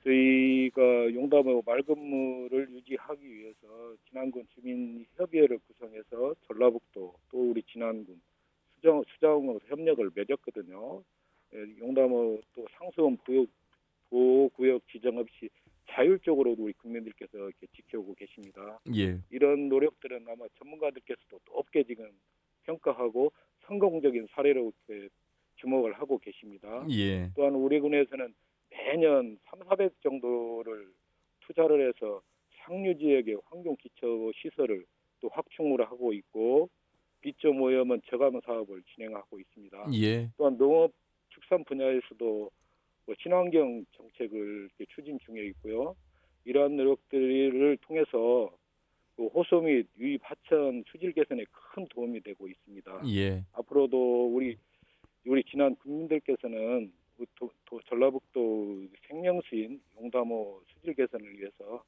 저희가 용담호 맑은 물을 유지하기 위해서 진안군 주민협의회를 구성해서 전라북도 또 우리 진안군 수자원으로 협력을 맺었거든요. 용담호 또 상수원 보호구역 지정 없이 자율적으로 우리 국민들께서 이렇게 지켜오고 계십니다. 예. 이런 노력들은 아마 전문가들께서도 높게 지금 평가하고 성공적인 사례로 이렇게 주목을 하고 계십니다. 예. 또한 우리 군에서는 매년 3,400 정도를 투자를 해서 상류 지역의 환경 기초 시설을 또 확충을 하고 있고 비점 오염원 저감 사업을 진행하고 있습니다. 예. 또한 농업 축산 분야에서도 친환경 정책을 추진 중에 있고요. 이러한 노력들을 통해서 그 호소 및 유입 하천 수질 개선에 큰 도움이 되고 있습니다. 예. 앞으로도 우리 지난 국민들께서는 전라북도 생명수인 용담호 수질 개선을 위해서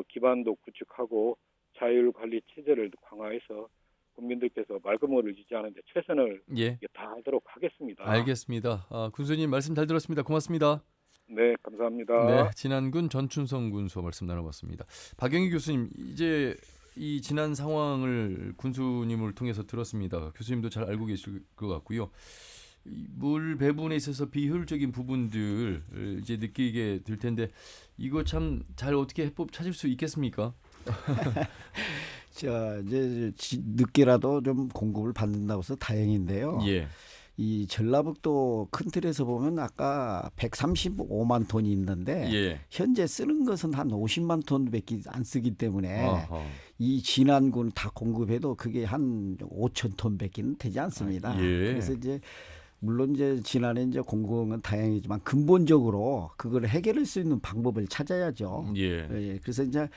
기반도 구축하고 자율 관리 체제를 강화해서 국민들께서 맑음을 유지하는 데 최선을 다하도록 하겠습니다. 알겠습니다. 군수님 말씀 잘 들었습니다. 고맙습니다. 네, 감사합니다. 네, 진안군 전춘성 군수와 말씀 나눠봤습니다. 박영희 교수님, 이제 이 지난 상황을 군수님을 통해서 들었습니다. 교수님도 잘 알고 계실 것 같고요. 물 배분에 있어서 비효율적인 부분들 이제 느끼게 될 텐데 이거 참 잘 어떻게 해법 찾을 수 있겠습니까? 자, 이제 늦게라도 좀 공급을 받는다고 해서 다행인데요. 예. 이 전라북도 큰 틀에서 보면 아까 135만 톤이 있는데 현재 쓰는 것은 한 50만 톤밖에 안 쓰기 때문에 이 진안군 다 공급해도 그게 한 5천 톤밖에 되지 않습니다. 그래서 이제 물론 이제 진안에 이제 공급은 다양이지만 근본적으로 그걸 해결할 수 있는 방법을 찾아야죠. 그래서 이제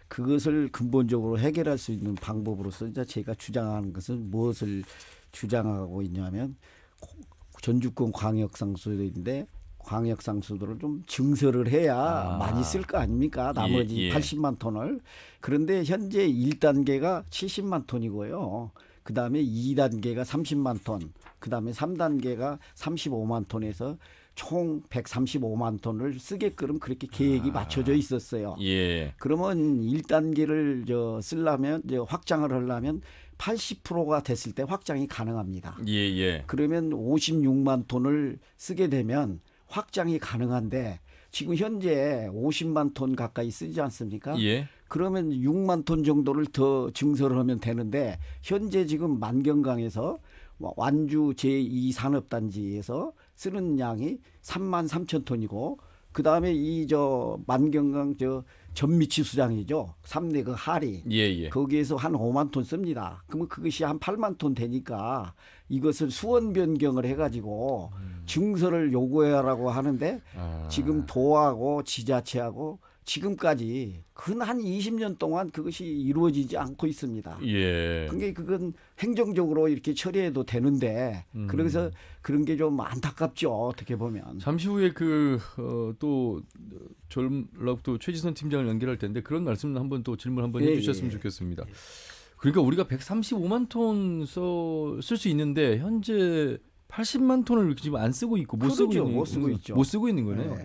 그것을 근본적으로 해결할 수 있는 방법으로서 이제 제가 주장하는 것은 무엇을 주장하고 있냐면 전주권 광역상수도인데 광역상수도를 좀 증설을 해야 많이 쓸 거 아닙니까? 나머지 80만 톤을. 그런데 현재 1단계가 70만 톤이고요. 그 다음에 2단계가 30만 톤, 그 다음에 3단계가 35만 톤에서 총 135만 톤을 쓰게끔 그렇게 계획이 맞춰져 있었어요. 그러면 1단계를 쓰려면 확장을 하려면 80%가 됐을 때 확장이 가능합니다. 그러면 56만 톤을 쓰게 되면 확장이 가능한데 지금 현재 50만 톤 가까이 쓰지 않습니까? 그러면 6만 톤 정도를 더 증설을 하면 되는데 현재 지금 만경강에서 완주 제2산업단지에서 쓰는 양이 3만 3천 톤이고 그 다음에 만경강 전미치 수장이죠. 3대 그 하리. 거기에서 한 5만 톤 씁니다. 그러면 그것이 한 8만 톤 되니까 이것을 수원 변경을 해가지고 증설을 요구해라고 하는데 지금 도하고 지자체하고 지금까지 근 한 20년 동안 그것이 이루어지지 않고 있습니다. 그게 그건 행정적으로 이렇게 처리해도 되는데 그래서 그런 게 좀 안타깝죠. 어떻게 보면. 잠시 후에 또 전라북도 최지선 팀장을 연결할 텐데 그런 말씀 한번 또 질문 한번 해주셨으면 좋겠습니다. 그러니까 우리가 135만 톤 쓸 수 있는데 현재 80만 톤을 지금 안 쓰고 있고 못 쓰고 있는 거네요.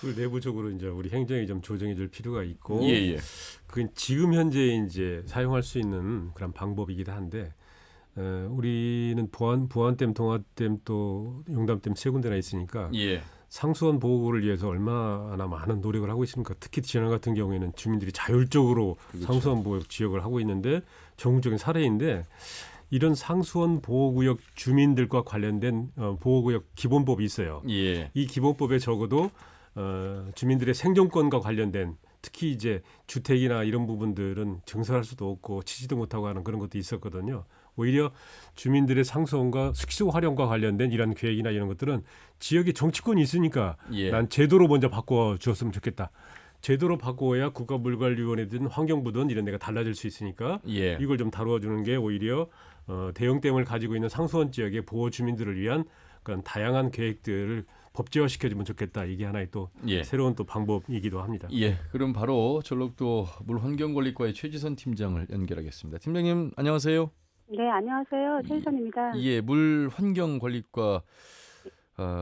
그 내부적으로 이제 우리 행정이 좀 조정해줄 필요가 있고, 그 지금 현재 이제 사용할 수 있는 그런 방법이기도 한데, 우리는 부안댐, 동화댐 또 용담댐 세 군데나 있으니까 상수원 보호를 위해서 얼마나 많은 노력을 하고 있습니까? 특히 진안 같은 경우에는 주민들이 자율적으로 상수원 보호 지역을 하고 있는데 전국적인 사례인데. 이런 상수원 보호구역 주민들과 관련된 보호구역 기본법이 있어요. 이 기본법에 적어도 주민들의 생존권과 관련된 특히 이제 주택이나 이런 부분들은 증설할 수도 없고 치지도 못하고 하는 그런 것도 있었거든요. 오히려 주민들의 상수원과 숙소 활용과 관련된 이런 계획이나 이런 것들은 지역에 정치권이 있으니까 난 제도로 먼저 바꿔 주었으면 좋겠다. 제도로 바꿔야 국가물관리위원회든 환경부든 이런 데가 달라질 수 있으니까 이걸 좀 다루어주는 게 오히려 대형댐을 가지고 있는 상수원 지역의 보호 주민들을 위한 그런 다양한 계획들을 법제화시켜주면 좋겠다. 이게 하나의 또 새로운 또 방법이기도 합니다. 그럼 바로 전라북도 물환경관리과의 최지선 팀장을 연결하겠습니다. 팀장님 안녕하세요. 네, 안녕하세요. 최지선입니다. 물환경관리과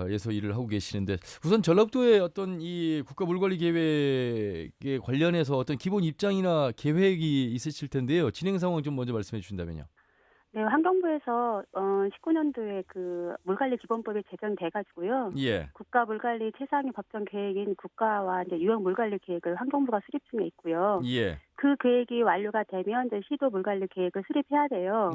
에서 일을 하고 계시는데 우선 전라북도의 어떤 이 국가물관리 계획에 관련해서 어떤 기본 입장이나 계획이 있으실 텐데요. 진행 상황 좀 먼저 말씀해 주신다면요. 네, 환경부에서 19년도에 그 물관리 기본법이 제정돼가지고요. 국가 물관리 최상위 법정 계획인 국가와 이제 유형 물관리 계획을 환경부가 수립 중에 있고요. 그 계획이 완료가 되면 이제 시도 물관리 계획을 수립해야 돼요.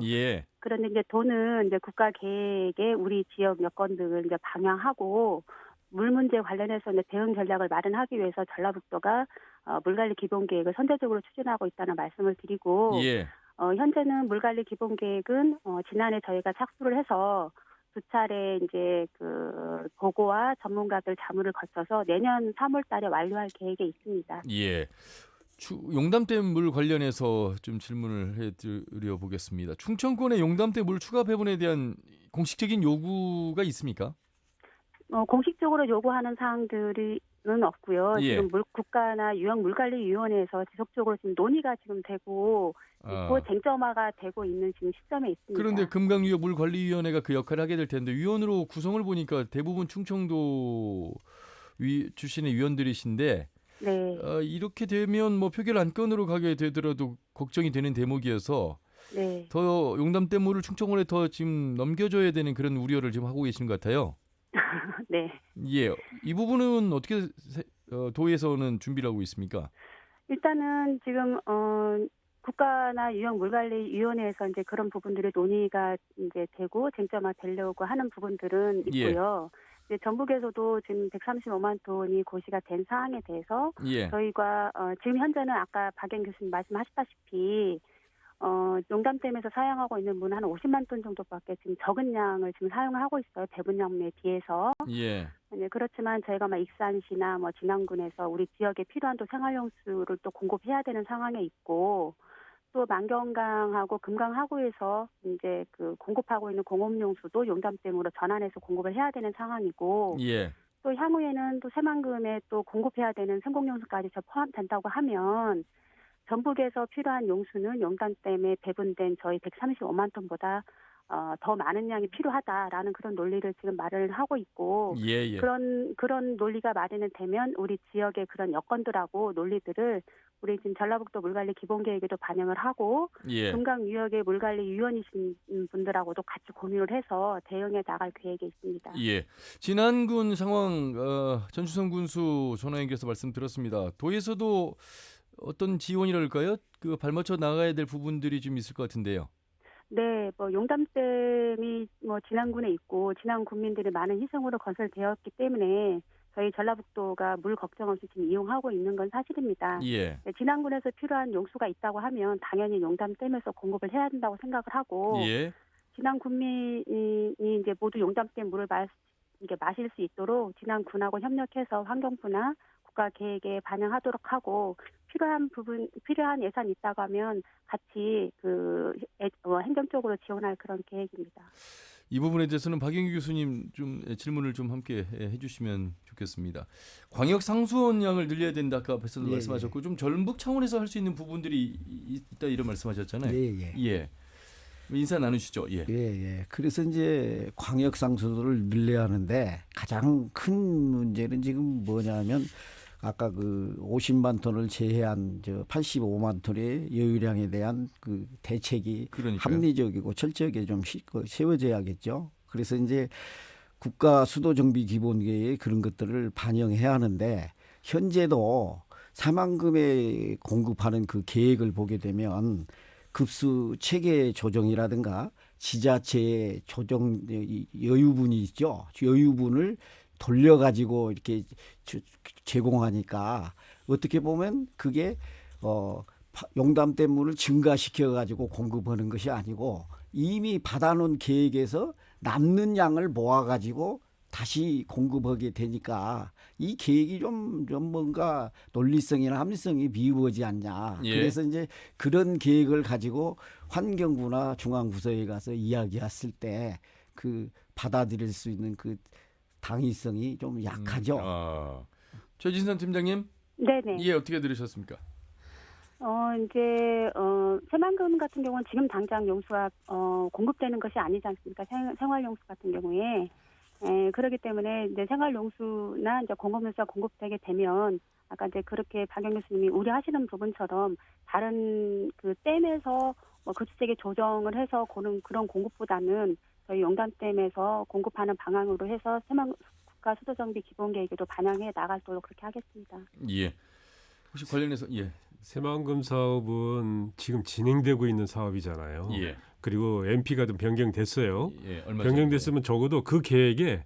그런데 이제 도는 이제 국가 계획에 우리 지역 여건 등을 이제 방향하고 물 문제 관련해서 이제 대응 전략을 마련하기 위해서 전라북도가 물관리 기본 계획을 선제적으로 추진하고 있다는 말씀을 드리고. 현재는 물관리 기본계획은 지난해 저희가 착수를 해서 두 차례 이제 그 보고와 전문가들 자문을 거쳐서 내년 3월달에 완료할 계획에 있습니다. 예. 용담댐 물 관련해서 좀 질문을 해드려 보겠습니다. 충청권의 용담댐 물 추가 배분에 대한 공식적인 요구가 있습니까? 공식적으로 요구하는 사항들은 없고요. 예. 지금 국가나 유형물관리위원회에서 지속적으로 지금 논의가 지금 되고 있고 쟁점화가 되고 있는 지금 시점에 있습니다. 그런데 금강유역물관리위원회가 그 역할을 하게 될 텐데 위원으로 구성을 보니까 대부분 충청도 출신의 위원들이신데 네. 이렇게 되면 뭐 표결 안건으로 가게 되더라도 걱정이 되는 대목이어서 네. 더 용담댐 물을 충청권에 더 지금 넘겨줘야 되는 그런 우려를 지금 하고 계신 것 같아요. 네. 예, 이 부분은 어떻게 도에서는 준비를 하고 있습니까? 일단은 지금 국가나 유형물관리위원회에서 이제 그런 부분들이 논의가 이제 되고 쟁점화 되려고 하는 부분들은 있고요. 이제 전북에서도 지금 135만 톤이 고시가 된 사항에 대해서 저희가 지금 현재는 아까 박영 교수님 말씀하셨다시피 용담댐에서 사용하고 있는 물은 한 50만 톤 정도밖에 지금 적은 양을 지금 사용하고 있어요. 배분량에 비해서. 네, 그렇지만 저희가 익산시나 진안군에서 우리 지역에 필요한 또 생활용수를 또 공급해야 되는 상황에 있고 또 만경강하고 금강하구에서 이제 그 공급하고 있는 공업용수도 용담댐으로 전환해서 공급을 해야 되는 상황이고 또 향후에는 또 새만금에 또 공급해야 되는 생곡용수까지 포함된다고 하면 전북에서 필요한 용수는 용담댐에 배분된 저희 135만 톤보다 더 많은 양이 필요하다라는 그런 논리를 지금 말을 하고 있고 그런 논리가 마련이 되면 우리 지역의 그런 여건들하고 논리들을 우리 지금 전라북도 물관리 기본계획에도 반영을 하고 금강유역의 물관리위원이신 분들하고도 같이 공유를 해서 대응해 나갈 계획에 있습니다. 진안군 상황 전주성 군수 전화 연결해서 말씀 들었습니다. 도에서도 어떤 지원이랄까요? 그 발맞춰 나가야 될 부분들이 좀 있을 것 같은데요. 네, 용담댐이 진안군에 있고 진안 군민들이 많은 희생으로 건설되었기 때문에 저희 전라북도가 물 걱정 없이 지금 이용하고 있는 건 사실입니다. 진안군에서 필요한 용수가 있다고 하면 당연히 용담댐에서 공급을 해야 된다고 생각을 하고 진안 군민이 이제 모두 용담댐 물을 마실 수 있도록 진안군하고 협력해서 환경부나 국가 계획에 반영하도록 하고 필요한 예산이 있다고 하면 같이 행정적으로 지원할 그런 계획입니다. 이 부분에 대해서는 박영규 교수님 좀 질문을 좀 함께 해주시면 좋겠습니다. 광역 상수원량을 늘려야 된다 아까 앞에서도 말씀하셨고 좀 전북 차원에서 할 수 있는 부분들이 있다 이런 말씀하셨잖아요. 인사 나누시죠. 그래서 이제 광역 상수도를 늘려야 하는데 가장 큰 문제는 지금 뭐냐면 아까 그 50만 톤을 제외한 85만 톤의 여유량에 대한 그 대책이 합리적이고 철저하게 좀 세워져야겠죠. 그래서 이제 국가 수도 정비 기본계획에 그런 것들을 반영해야 하는데 현재도 새만금에 공급하는 그 계획을 보게 되면 급수 체계 조정이라든가 지자체의 조정 여유분이 있죠. 여유분을 돌려가지고 이렇게 제공하니까 어떻게 보면 그게 용담댐 물을 증가시켜가지고 공급하는 것이 아니고 이미 받아놓은 계획에서 남는 양을 모아가지고 다시 공급하게 되니까 이 계획이 좀 뭔가 논리성이나 합리성이 미흡하지 않냐. 그래서 이제 그런 계획을 가지고 환경부나 중앙부서에 가서 이야기했을 때 그 받아들일 수 있는 그 당위성이 좀 약하죠. 최진선 팀장님, 네네. 어떻게 들으셨습니까? 이제 새만금 같은 경우는 지금 당장 용수가 공급되는 것이 아니지 않습니까? 생활용수 같은 경우에 그렇기 때문에 이제 생활용수나 이제 공업용수가 공급되게 되면 아까 이제 그렇게 박영 교수님이 우려하시는 부분처럼 다른 그 댐에서 급수적인 조정을 해서 그런 공급보다는 저희 용담댐에서 공급하는 방향으로 해서 국가 수도정비 기본계획에도 반영해 나가도록 그렇게 하겠습니다. 혹시 관련해서 새만금 사업은 지금 진행되고 있는 사업이잖아요. 그리고 MP가 좀 변경됐어요. 변경됐으면 적어도 그 계획에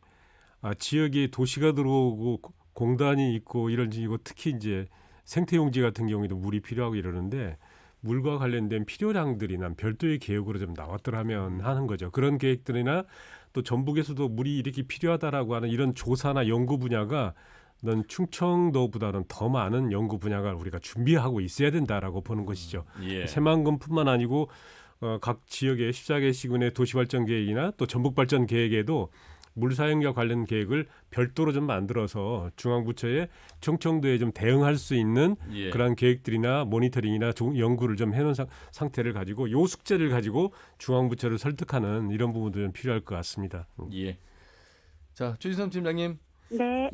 지역에 도시가 들어오고 공단이 있고 이거 특히 이제 생태용지 같은 경우에도 물이 필요하고 이러는데 물과 관련된 필요량들이 난 별도의 계획으로 좀 나왔더라면 하는 거죠. 그런 계획들이나 또 전북에서도 물이 이렇게 필요하다라고 하는 이런 조사나 연구 분야가 넌 충청도보다는 더 많은 연구 분야가 우리가 준비하고 있어야 된다라고 보는 것이죠. 새만금뿐만 아니고 각 지역의 14개 시군의 도시발전 계획이나 또 전북발전 계획에도 물 사용과 관련 계획을 별도로 좀 만들어서 중앙부처에 충청도에 좀 대응할 수 있는 그런 계획들이나 모니터링이나 연구를 좀 해놓은 상태를 가지고 요 숙제를 가지고 중앙부처를 설득하는 이런 부분도 좀 필요할 것 같습니다. 자, 최지선 팀장님. 네.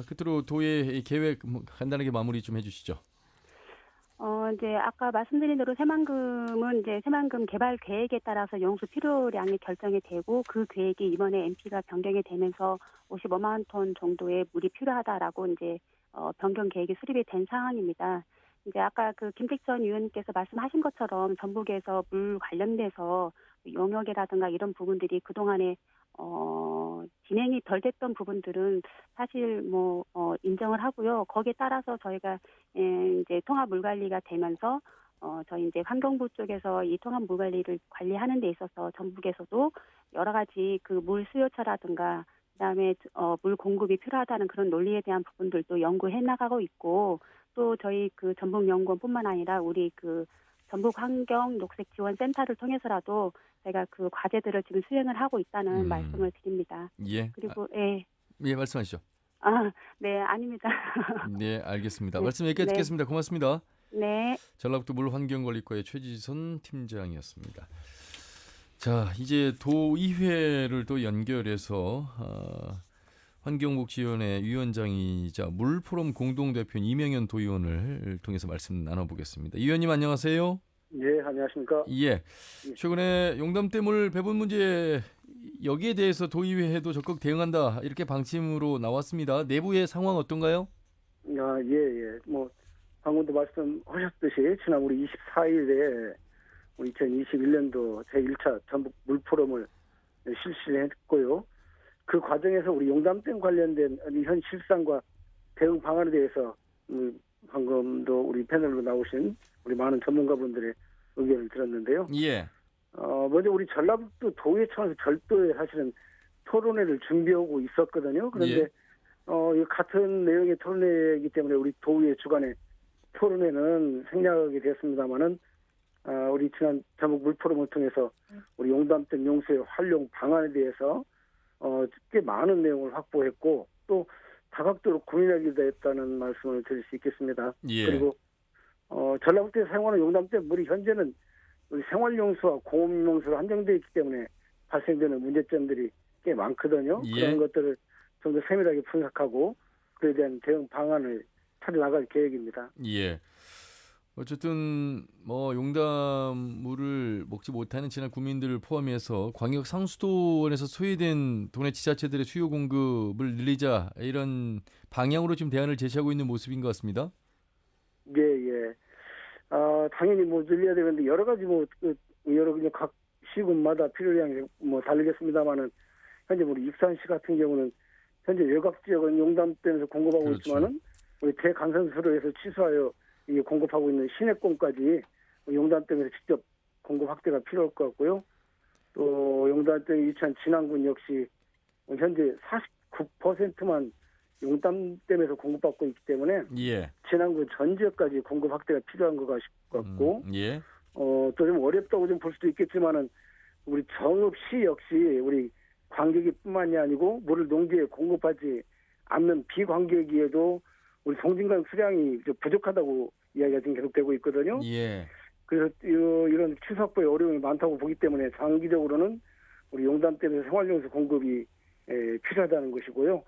끝으로 도의 계획 간단하게 마무리 좀 해주시죠. 이제 아까 말씀드린 대로 새만금은 이제 새만금 개발 계획에 따라서 용수 필요량이 결정이 되고 그 계획이 이번에 MP가 변경이 되면서 55만 톤 정도의 물이 필요하다라고 이제 변경 계획이 수립이 된 상황입니다. 이제 아까 그 김택전 의원님께서 말씀하신 것처럼 전북에서 물 관련돼서 용역이라든가 이런 부분들이 그동안에 진행이 덜 됐던 부분들은 사실 인정을 하고요. 거기에 따라서 저희가 이제 통합 물 관리가 되면서 저희 이제 환경부 쪽에서 이 통합 물 관리를 관리하는 데 있어서 전북에서도 여러 가지 그 물 수요처라든가 그다음에 물 공급이 필요하다는 그런 논리에 대한 부분들도 연구해 나가고 있고 또 저희 그 전북연구원뿐만 아니라 우리 그 전북 환경 녹색 지원 센터를 통해서라도 제가 그 과제들을 지금 수행을 하고 있다는 말씀을 드립니다. 그리고 말씀하시죠. 네, 아닙니다. 네, 알겠습니다. 말씀 여기까지 듣겠습니다. 고맙습니다. 네. 전라북도 물환경관리과의 최지선 팀장이었습니다. 자, 이제 도의회를 또 연결해서 환경복지위원회 위원장이자 물포럼 공동대표인 이명현 도의원을 통해서 말씀 나눠보겠습니다. 이 의원님 안녕하세요. 네, 안녕하십니까. 최근에 용담댐물 배분 문제 여기에 대해서 도의회도 적극 대응한다 이렇게 방침으로 나왔습니다. 내부의 상황 어떤가요? 방금도 말씀하셨듯이 지난 우리 24일에 우리 2021년도 제1차 전북 물포럼을 실시했고요. 그 과정에서 우리 용담댐 관련된 현 실상과 대응 방안에 대해서 방금도 우리 패널로 나오신 우리 많은 전문가분들의 의견을 들었는데요. 먼저 우리 전라북도 도의 차원에서 별도의 사실은 토론회를 준비하고 있었거든요. 그런데 같은 내용의 토론회이기 때문에 우리 도의 주관의 토론회는 생략하게 됐습니다만은 우리 지난 전북 물포럼을 통해서 우리 용담댐 용수의 활용 방안에 대해서 꽤 많은 내용을 확보했고 또 다각도로 고민하기도 했다는 말씀을 드릴 수 있겠습니다. 그리고 전라북도에 사용하는 용담댐 물이 현재는 우리 생활용수와 공업용수로 한정되어 있기 때문에 발생되는 문제점들이 꽤 많거든요. 그런 것들을 좀 더 세밀하게 분석하고 그에 대한 대응 방안을 찾아나갈 계획입니다. 어쨌든 용담물을 먹지 못하는 지난 구민들을 포함해서 광역 상수도원에서 소외된 동네 지자체들의 수요 공급을 늘리자 이런 방향으로 지금 대안을 제시하고 있는 모습인 것 같습니다. 당연히 늘려야 되는데 여러 가지 여러 각 시군마다 필요량이 다르겠습니다만은 현재 우리 익산시 같은 경우는 현재 외곽 지역은 용담댐에서 공급하고 있지만은 우리 대간선수로에서 취소하여 이게 공급하고 있는 시내권까지 용담댐에서 직접 공급 확대가 필요할 것 같고요. 또 용담댐에 위치한 진안군 역시 현재 49%만 용담댐에서 공급받고 있기 때문에 진안군 전 지역까지 공급 확대가 필요한 것 같고 또 좀 어렵다고 좀 볼 수도 있겠지만은 우리 정읍시 역시 우리 관계기뿐만이 아니고 물을 농지에 공급하지 않는 비관계기에도 우리 송진강 수량이 부족하다고 이야기가 지금 계속되고 있거든요. 그래서 이런 취소확보에 어려움이 많다고 보기 때문에 장기적으로는 우리 용담댐에서 생활용수 공급이 필요하다는 것이고요.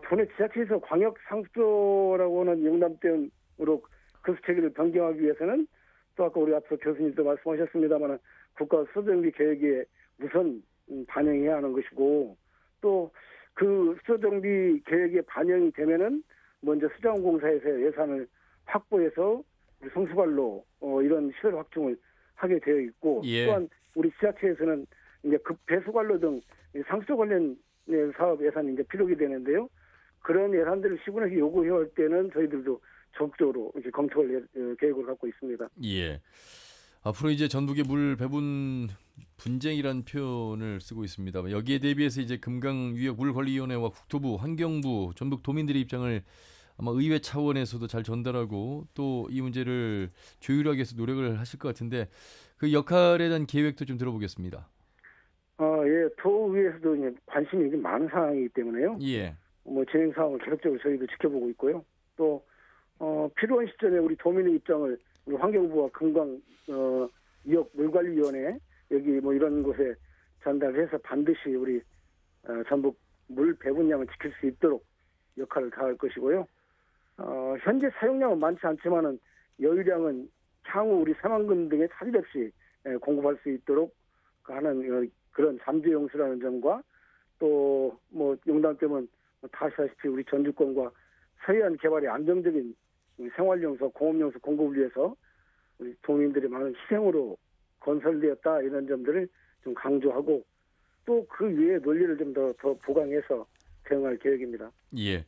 도내 지자체에서 광역 상수도라고 하는 용담댐으로 급수 체계를 변경하기 위해서는 또 아까 우리 앞서 교수님도 말씀하셨습니다만 국가 수도정비 계획에 우선 반영해야 하는 것이고 또 그 수도정비 계획에 반영이 되면은 먼저 수자원공사에서 예산을 확보해서 우리 성수관로 이런 시설 확충을 하게 되어 있고 또한 우리 지자체에서는 이제 배수관로 등 상수도 관련 사업 예산이 이제 필요하게 되는데요. 그런 예산들을 시군에서 요구해야 할 때는 저희들도 적극적으로 이렇게 검토할 계획을 갖고 있습니다. 앞으로 이제 전북의 물 배분 분쟁이라는 표현을 쓰고 있습니다. 여기에 대비해서 이제 금강위역물관리위원회와 국토부, 환경부, 전북 도민들의 입장을 아마 의회 차원에서도 잘 전달하고 또 이 문제를 조율하기 위해서 노력을 하실 것 같은데 그 역할에 대한 계획도 좀 들어보겠습니다. 예, 도의회에서도 이제 관심이 좀 많은 상황이기 때문에요. 예. 뭐 진행 상황을 계속적으로 저희도 지켜보고 있고요. 또 필요한 시점에 우리 도민의 입장을 우리 환경부와 금강 위역 물관리위원회 여기 뭐 이런 곳에 전달해서 반드시 우리 전북 물 배분량을 지킬 수 있도록 역할을 다할 것이고요. 현재 사용량은 많지 않지만은 여유량은 향후 우리 새만금 등에 차질 없이 공급할 수 있도록 하는 그런 잠재용수라는 점과 또 뭐 용담댐은 다 아시다시피 우리 전주권과 서해안 개발의 안정적인 생활용수, 공업용수 공급을 위해서 우리 도민들이 많은 희생으로 건설되었다 이런 점들을 좀 강조하고 또 그 위에 논리를 좀 더 보강해서 대응할 계획입니다. 예,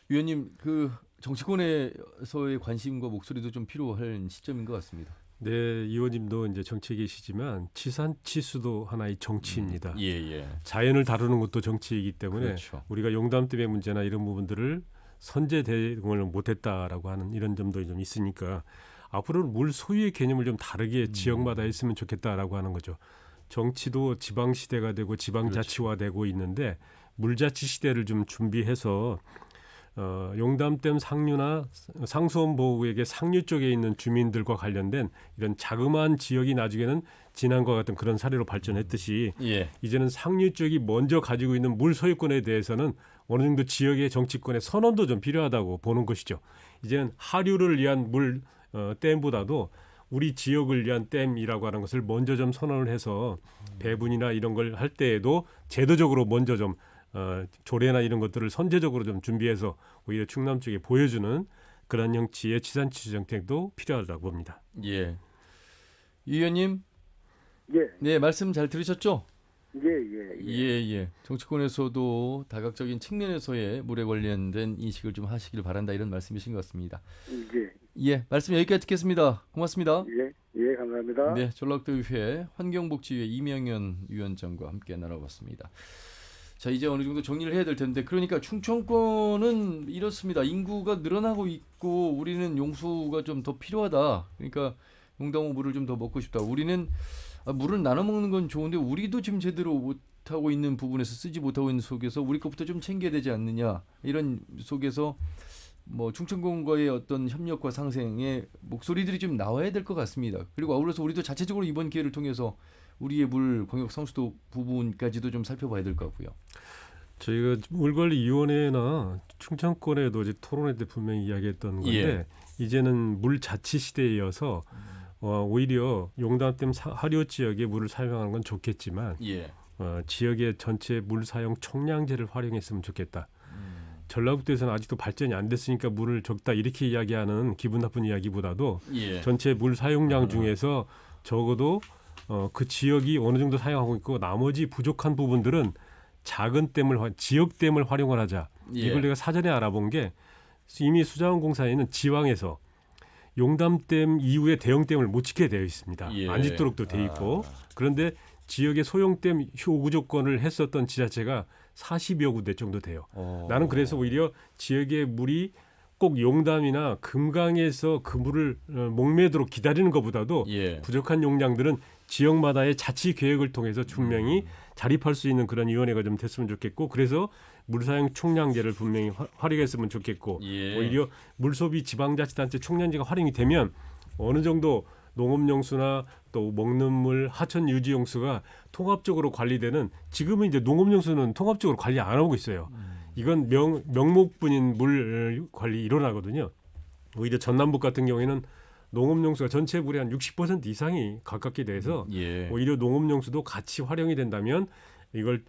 위원님 그 정치권에서의 관심과 목소리도 좀 필요할 시점인 것 같습니다. 네, 의원님도 이제 정치에 계시지만 치산치수도 하나의 정치입니다. 예. 자연을 다루는 것도 정치이기 때문에 그렇죠. 우리가 용담댐의 문제나 이런 부분들을 선제 대응을 못했다라고 하는 이런 점도 좀 있으니까 앞으로는 물 소유의 개념을 좀 다르게 지역마다 했으면 좋겠다라고 하는 거죠. 정치도 지방 시대가 되고 지방자치화되고 있는데 물자치 시대를 좀 준비해서 용담댐 상류나 상수원 보호구역의 상류 쪽에 있는 주민들과 관련된 이런 자그마한 지역이 나중에는 진안과 같은 그런 사례로 발전했듯이 이제는 상류 쪽이 먼저 가지고 있는 물 소유권에 대해서는 어느 정도 지역의 정치권의 선언도 좀 필요하다고 보는 것이죠. 이제는 하류를 위한 물 댐보다도 우리 지역을 위한 댐이라고 하는 것을 먼저 좀 선언을 해서 배분이나 이런 걸 할 때에도 제도적으로 먼저 좀 조례나 이런 것들을 선제적으로 좀 준비해서 오히려 충남 쪽에 보여주는 그런 형태의 치산치수 정책도 필요하다고 봅니다. 예, 이 의원님. 예. 네, 말씀 잘 들으셨죠? 예. 정치권에서도 다각적인 측면에서의 물에 관련된 인식을 좀 하시길 바란다 이런 말씀이신 것 같습니다. 예, 말씀 여기까지 듣겠습니다. 고맙습니다. 예, 감사합니다. 네, 전라도의회 환경복지위회 이명현 위원장과 함께 나눠봤습니다. 자, 이제 어느 정도 정리를 해야 될 텐데 그러니까 충청권은 이렇습니다. 인구가 늘어나고 있고 우리는 용수가 좀 더 필요하다. 그러니까 용담호 물을 좀 더 먹고 싶다. 우리는 물을 나눠 먹는 건 좋은데 우리도 지금 제대로 못하고 있는 부분에서 쓰지 못하고 있는 속에서 우리 것부터 좀 챙겨야 되지 않느냐. 이런 속에서 뭐 충청권과의 어떤 협력과 상생의 목소리들이 좀 나와야 될 것 같습니다. 그리고 아울러서 우리도 자체적으로 이번 기회를 통해서 우리의 물 광역 상수도 부분까지도 좀 살펴봐야 될 것 같고요. 저희가 물관리위원회나 충청권에도 이제 토론회 때 분명히 이야기했던 건데 이제는 물 자치 시대에 이어서 오히려 용담댐 하류 지역의 물을 사용하는 건 좋겠지만 지역의 전체 물 사용 총량제를 활용했으면 좋겠다. 전라북도에서는 아직도 발전이 안 됐으니까 물을 적다 이렇게 이야기하는 기분 나쁜 이야기보다도 전체 물 사용량 중에서 적어도 그 지역이 어느 정도 사용하고 있고 나머지 부족한 부분들은 작은 댐을 지역댐을 활용을 하자. 이걸 내가 사전에 알아본 게 이미 수자원공사에는 지방에서 용담댐 이후에 대형댐을 못 짓게 되어 있습니다. 안 짓도록도 되어 있고 그런데 지역의 소형댐 요구 조건을 했었던 지자체가 40여 군데 정도 돼요. 나는 그래서 오히려 지역의 물이 꼭 용담이나 금강에서 그 물을 목매도록 기다리는 것보다도 부족한 용량들은 지역마다의 자치 계획을 통해서 분명히 자립할 수 있는 그런 위원회가 좀 됐으면 좋겠고 그래서 물사용 총량제를 분명히 활용했으면 좋겠고 오히려 물소비 지방자치단체 총량제가 활용이 되면 어느 정도 농업용수나 또 먹는 물, 하천 유지용수가 통합적으로 관리되는 지금은 이제 농업용수는 통합적으로 관리 안 하고 있어요. 이건 명목뿐인 물 관리 일어나거든요. 오히려 전남북 같은 경우에는 농업용수가 전체 물의 한 60% 이상이 가깝게 돼서 오히려 농업용수도 같이 활용이 된다면 이걸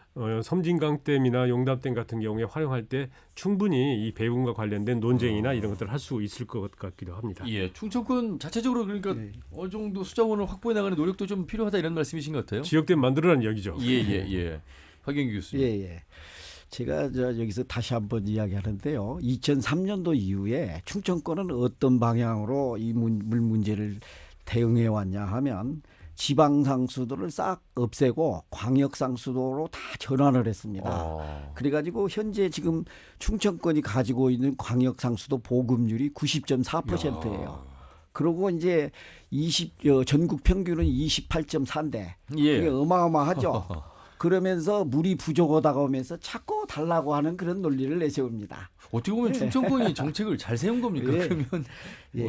섬진강댐이나 용담댐 같은 경우에 활용할 때 충분히 이 배분과 관련된 논쟁이나 이런 것들을 할 수 있을 것 같기도 합니다. 충청권 자체적으로 그러니까 어느 정도 수자원을 확보해 나가는 노력도 좀 필요하다 이런 말씀이신 것 같아요. 지역댐 만들어라는 얘기죠. 박영규 교수님. 제가 여기서 다시 한번 이야기하는데요. 2003년도 이후에 충청권은 어떤 방향으로 이 물 문제를 대응해 왔냐 하면 지방상수도를 싹 없애고 광역상수도로 다 전환을 했습니다. 그래가지고 현재 지금 충청권이 가지고 있는 광역상수도 보급률이 90.4%예요. 그리고 이제 전국 평균은 28.4인데 이게 어마어마하죠. 그러면서 물이 부족하다고 하면서 자꾸 달라고 하는 그런 논리를 내세웁니다. 어떻게 보면 충청권이 정책을 잘 세운 겁니까? 그러면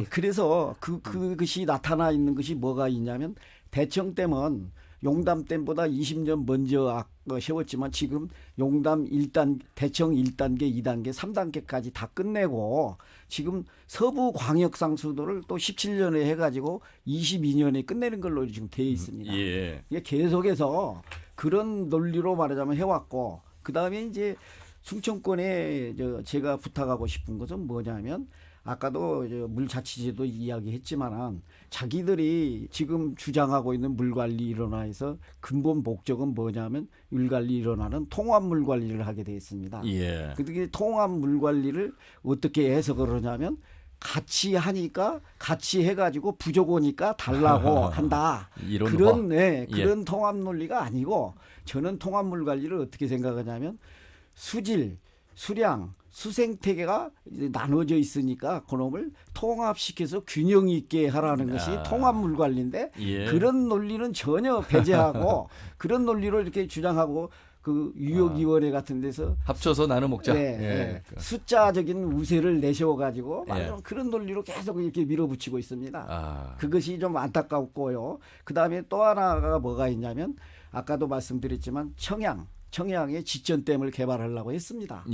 그래서 그것이 나타나 있는 것이 뭐가 있냐면 대청댐은 용담댐보다 20년 먼저 세웠지만 지금 용담 1단, 대청 1단계, 2단계, 3단계까지 다 끝내고 지금 서부 광역상수도를 또 17년에 해가지고 22년에 끝내는 걸로 지금 되어 있습니다. 이게 계속해서 그런 논리로 말하자면 해왔고 그 다음에 이제 충청권에 제가 부탁하고 싶은 것은 뭐냐면 아까도 물자치제도 이야기했지만은 자기들이 지금 주장하고 있는 물관리 일원화에서 근본 목적은 뭐냐면 물관리 일원화는 통합 물관리를 하게 되어 있습니다. 그게 통합 물관리를 어떻게 해석을 하냐면 같이 하니까 같이 해가지고 부족하니까 달라고 한다. 그런 통합 논리가 아니고 저는 통합 물관리를 어떻게 생각하냐면 수질, 수량, 수생태계가 나눠져 있으니까 그놈을 통합시켜서 균형 있게 하라는 것이 통합 물관리인데 그런 논리는 전혀 배제하고 그런 논리로 이렇게 주장하고 그 유역위원회 같은 데서 합쳐서 나눠 먹자. 숫자적인 우세를 내세워가지고 그런 논리로 계속 이렇게 밀어붙이고 있습니다. 그것이 좀 안타깝고요. 그 다음에 또 하나가 뭐가 있냐면 아까도 말씀드렸지만 청양에 지천댐을 개발하려고 했습니다.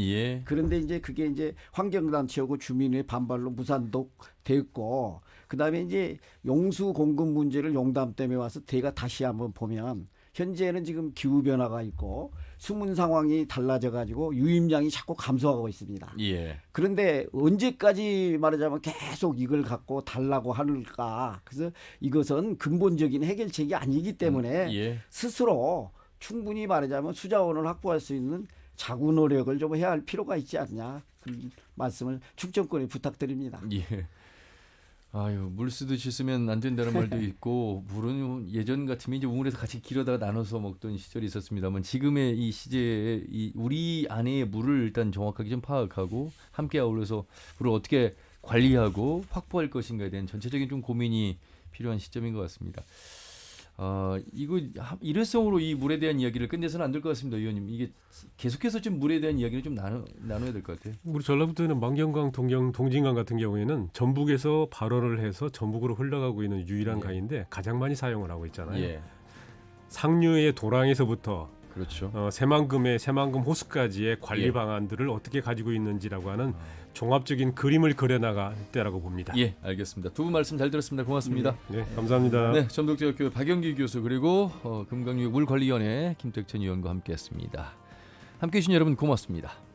그런데 이제 그게 이제 환경단체하고 주민의 반발로 무산도 됐고, 그 다음에 이제 용수 공급 문제를 용담댐에 와서 대가 다시 한번 보면 현재는 지금 기후 변화가 있고 수문 상황이 달라져 가지고 유입량이 자꾸 감소하고 있습니다. 그런데 언제까지 말하자면 계속 이걸 갖고 달라고 할까? 그래서 이것은 근본적인 해결책이 아니기 때문에 스스로 충분히 말하자면 수자원을 확보할 수 있는 자구 노력을 좀 해야 할 필요가 있지 않냐 그런 말씀을 충청권에 부탁드립니다. 아유, 물 쓰듯이 쓰면 안 된다는 말도 있고 물은 예전 같으면 이제 우물에서 같이 길어다가 나눠서 먹던 시절이 있었습니다만 지금의 이 시제에 우리 안에 물을 일단 정확하게 좀 파악하고 함께 어울려서 물을 어떻게 관리하고 확보할 것인가에 대한 전체적인 좀 고민이 필요한 시점인 것 같습니다. 이거 일회성으로 이 물에 대한 이야기를 끝내서는 안 될 것 같습니다, 의원님. 이게 계속해서 좀 물에 대한 이야기를 좀 나눠야 될 것 같아요. 우리 전라북도에는 만경강, 동진강 같은 경우에는 전북에서 발원을 해서 전북으로 흘러가고 있는 유일한 강인데 가장 많이 사용을 하고 있잖아요. 상류의 도랑에서부터 새만금 호수까지의 관리 방안들을 어떻게 가지고 있는지라고 하는 종합적인 그림을 그려나갈 때라고 봅니다. 알겠습니다. 두 분 말씀 잘 들었습니다. 고맙습니다. 감사합니다. 전북대학교 박영기 교수 그리고 금강유역 물관리위원회 김택천 의원과 함께했습니다. 함께해 주신 여러분 고맙습니다.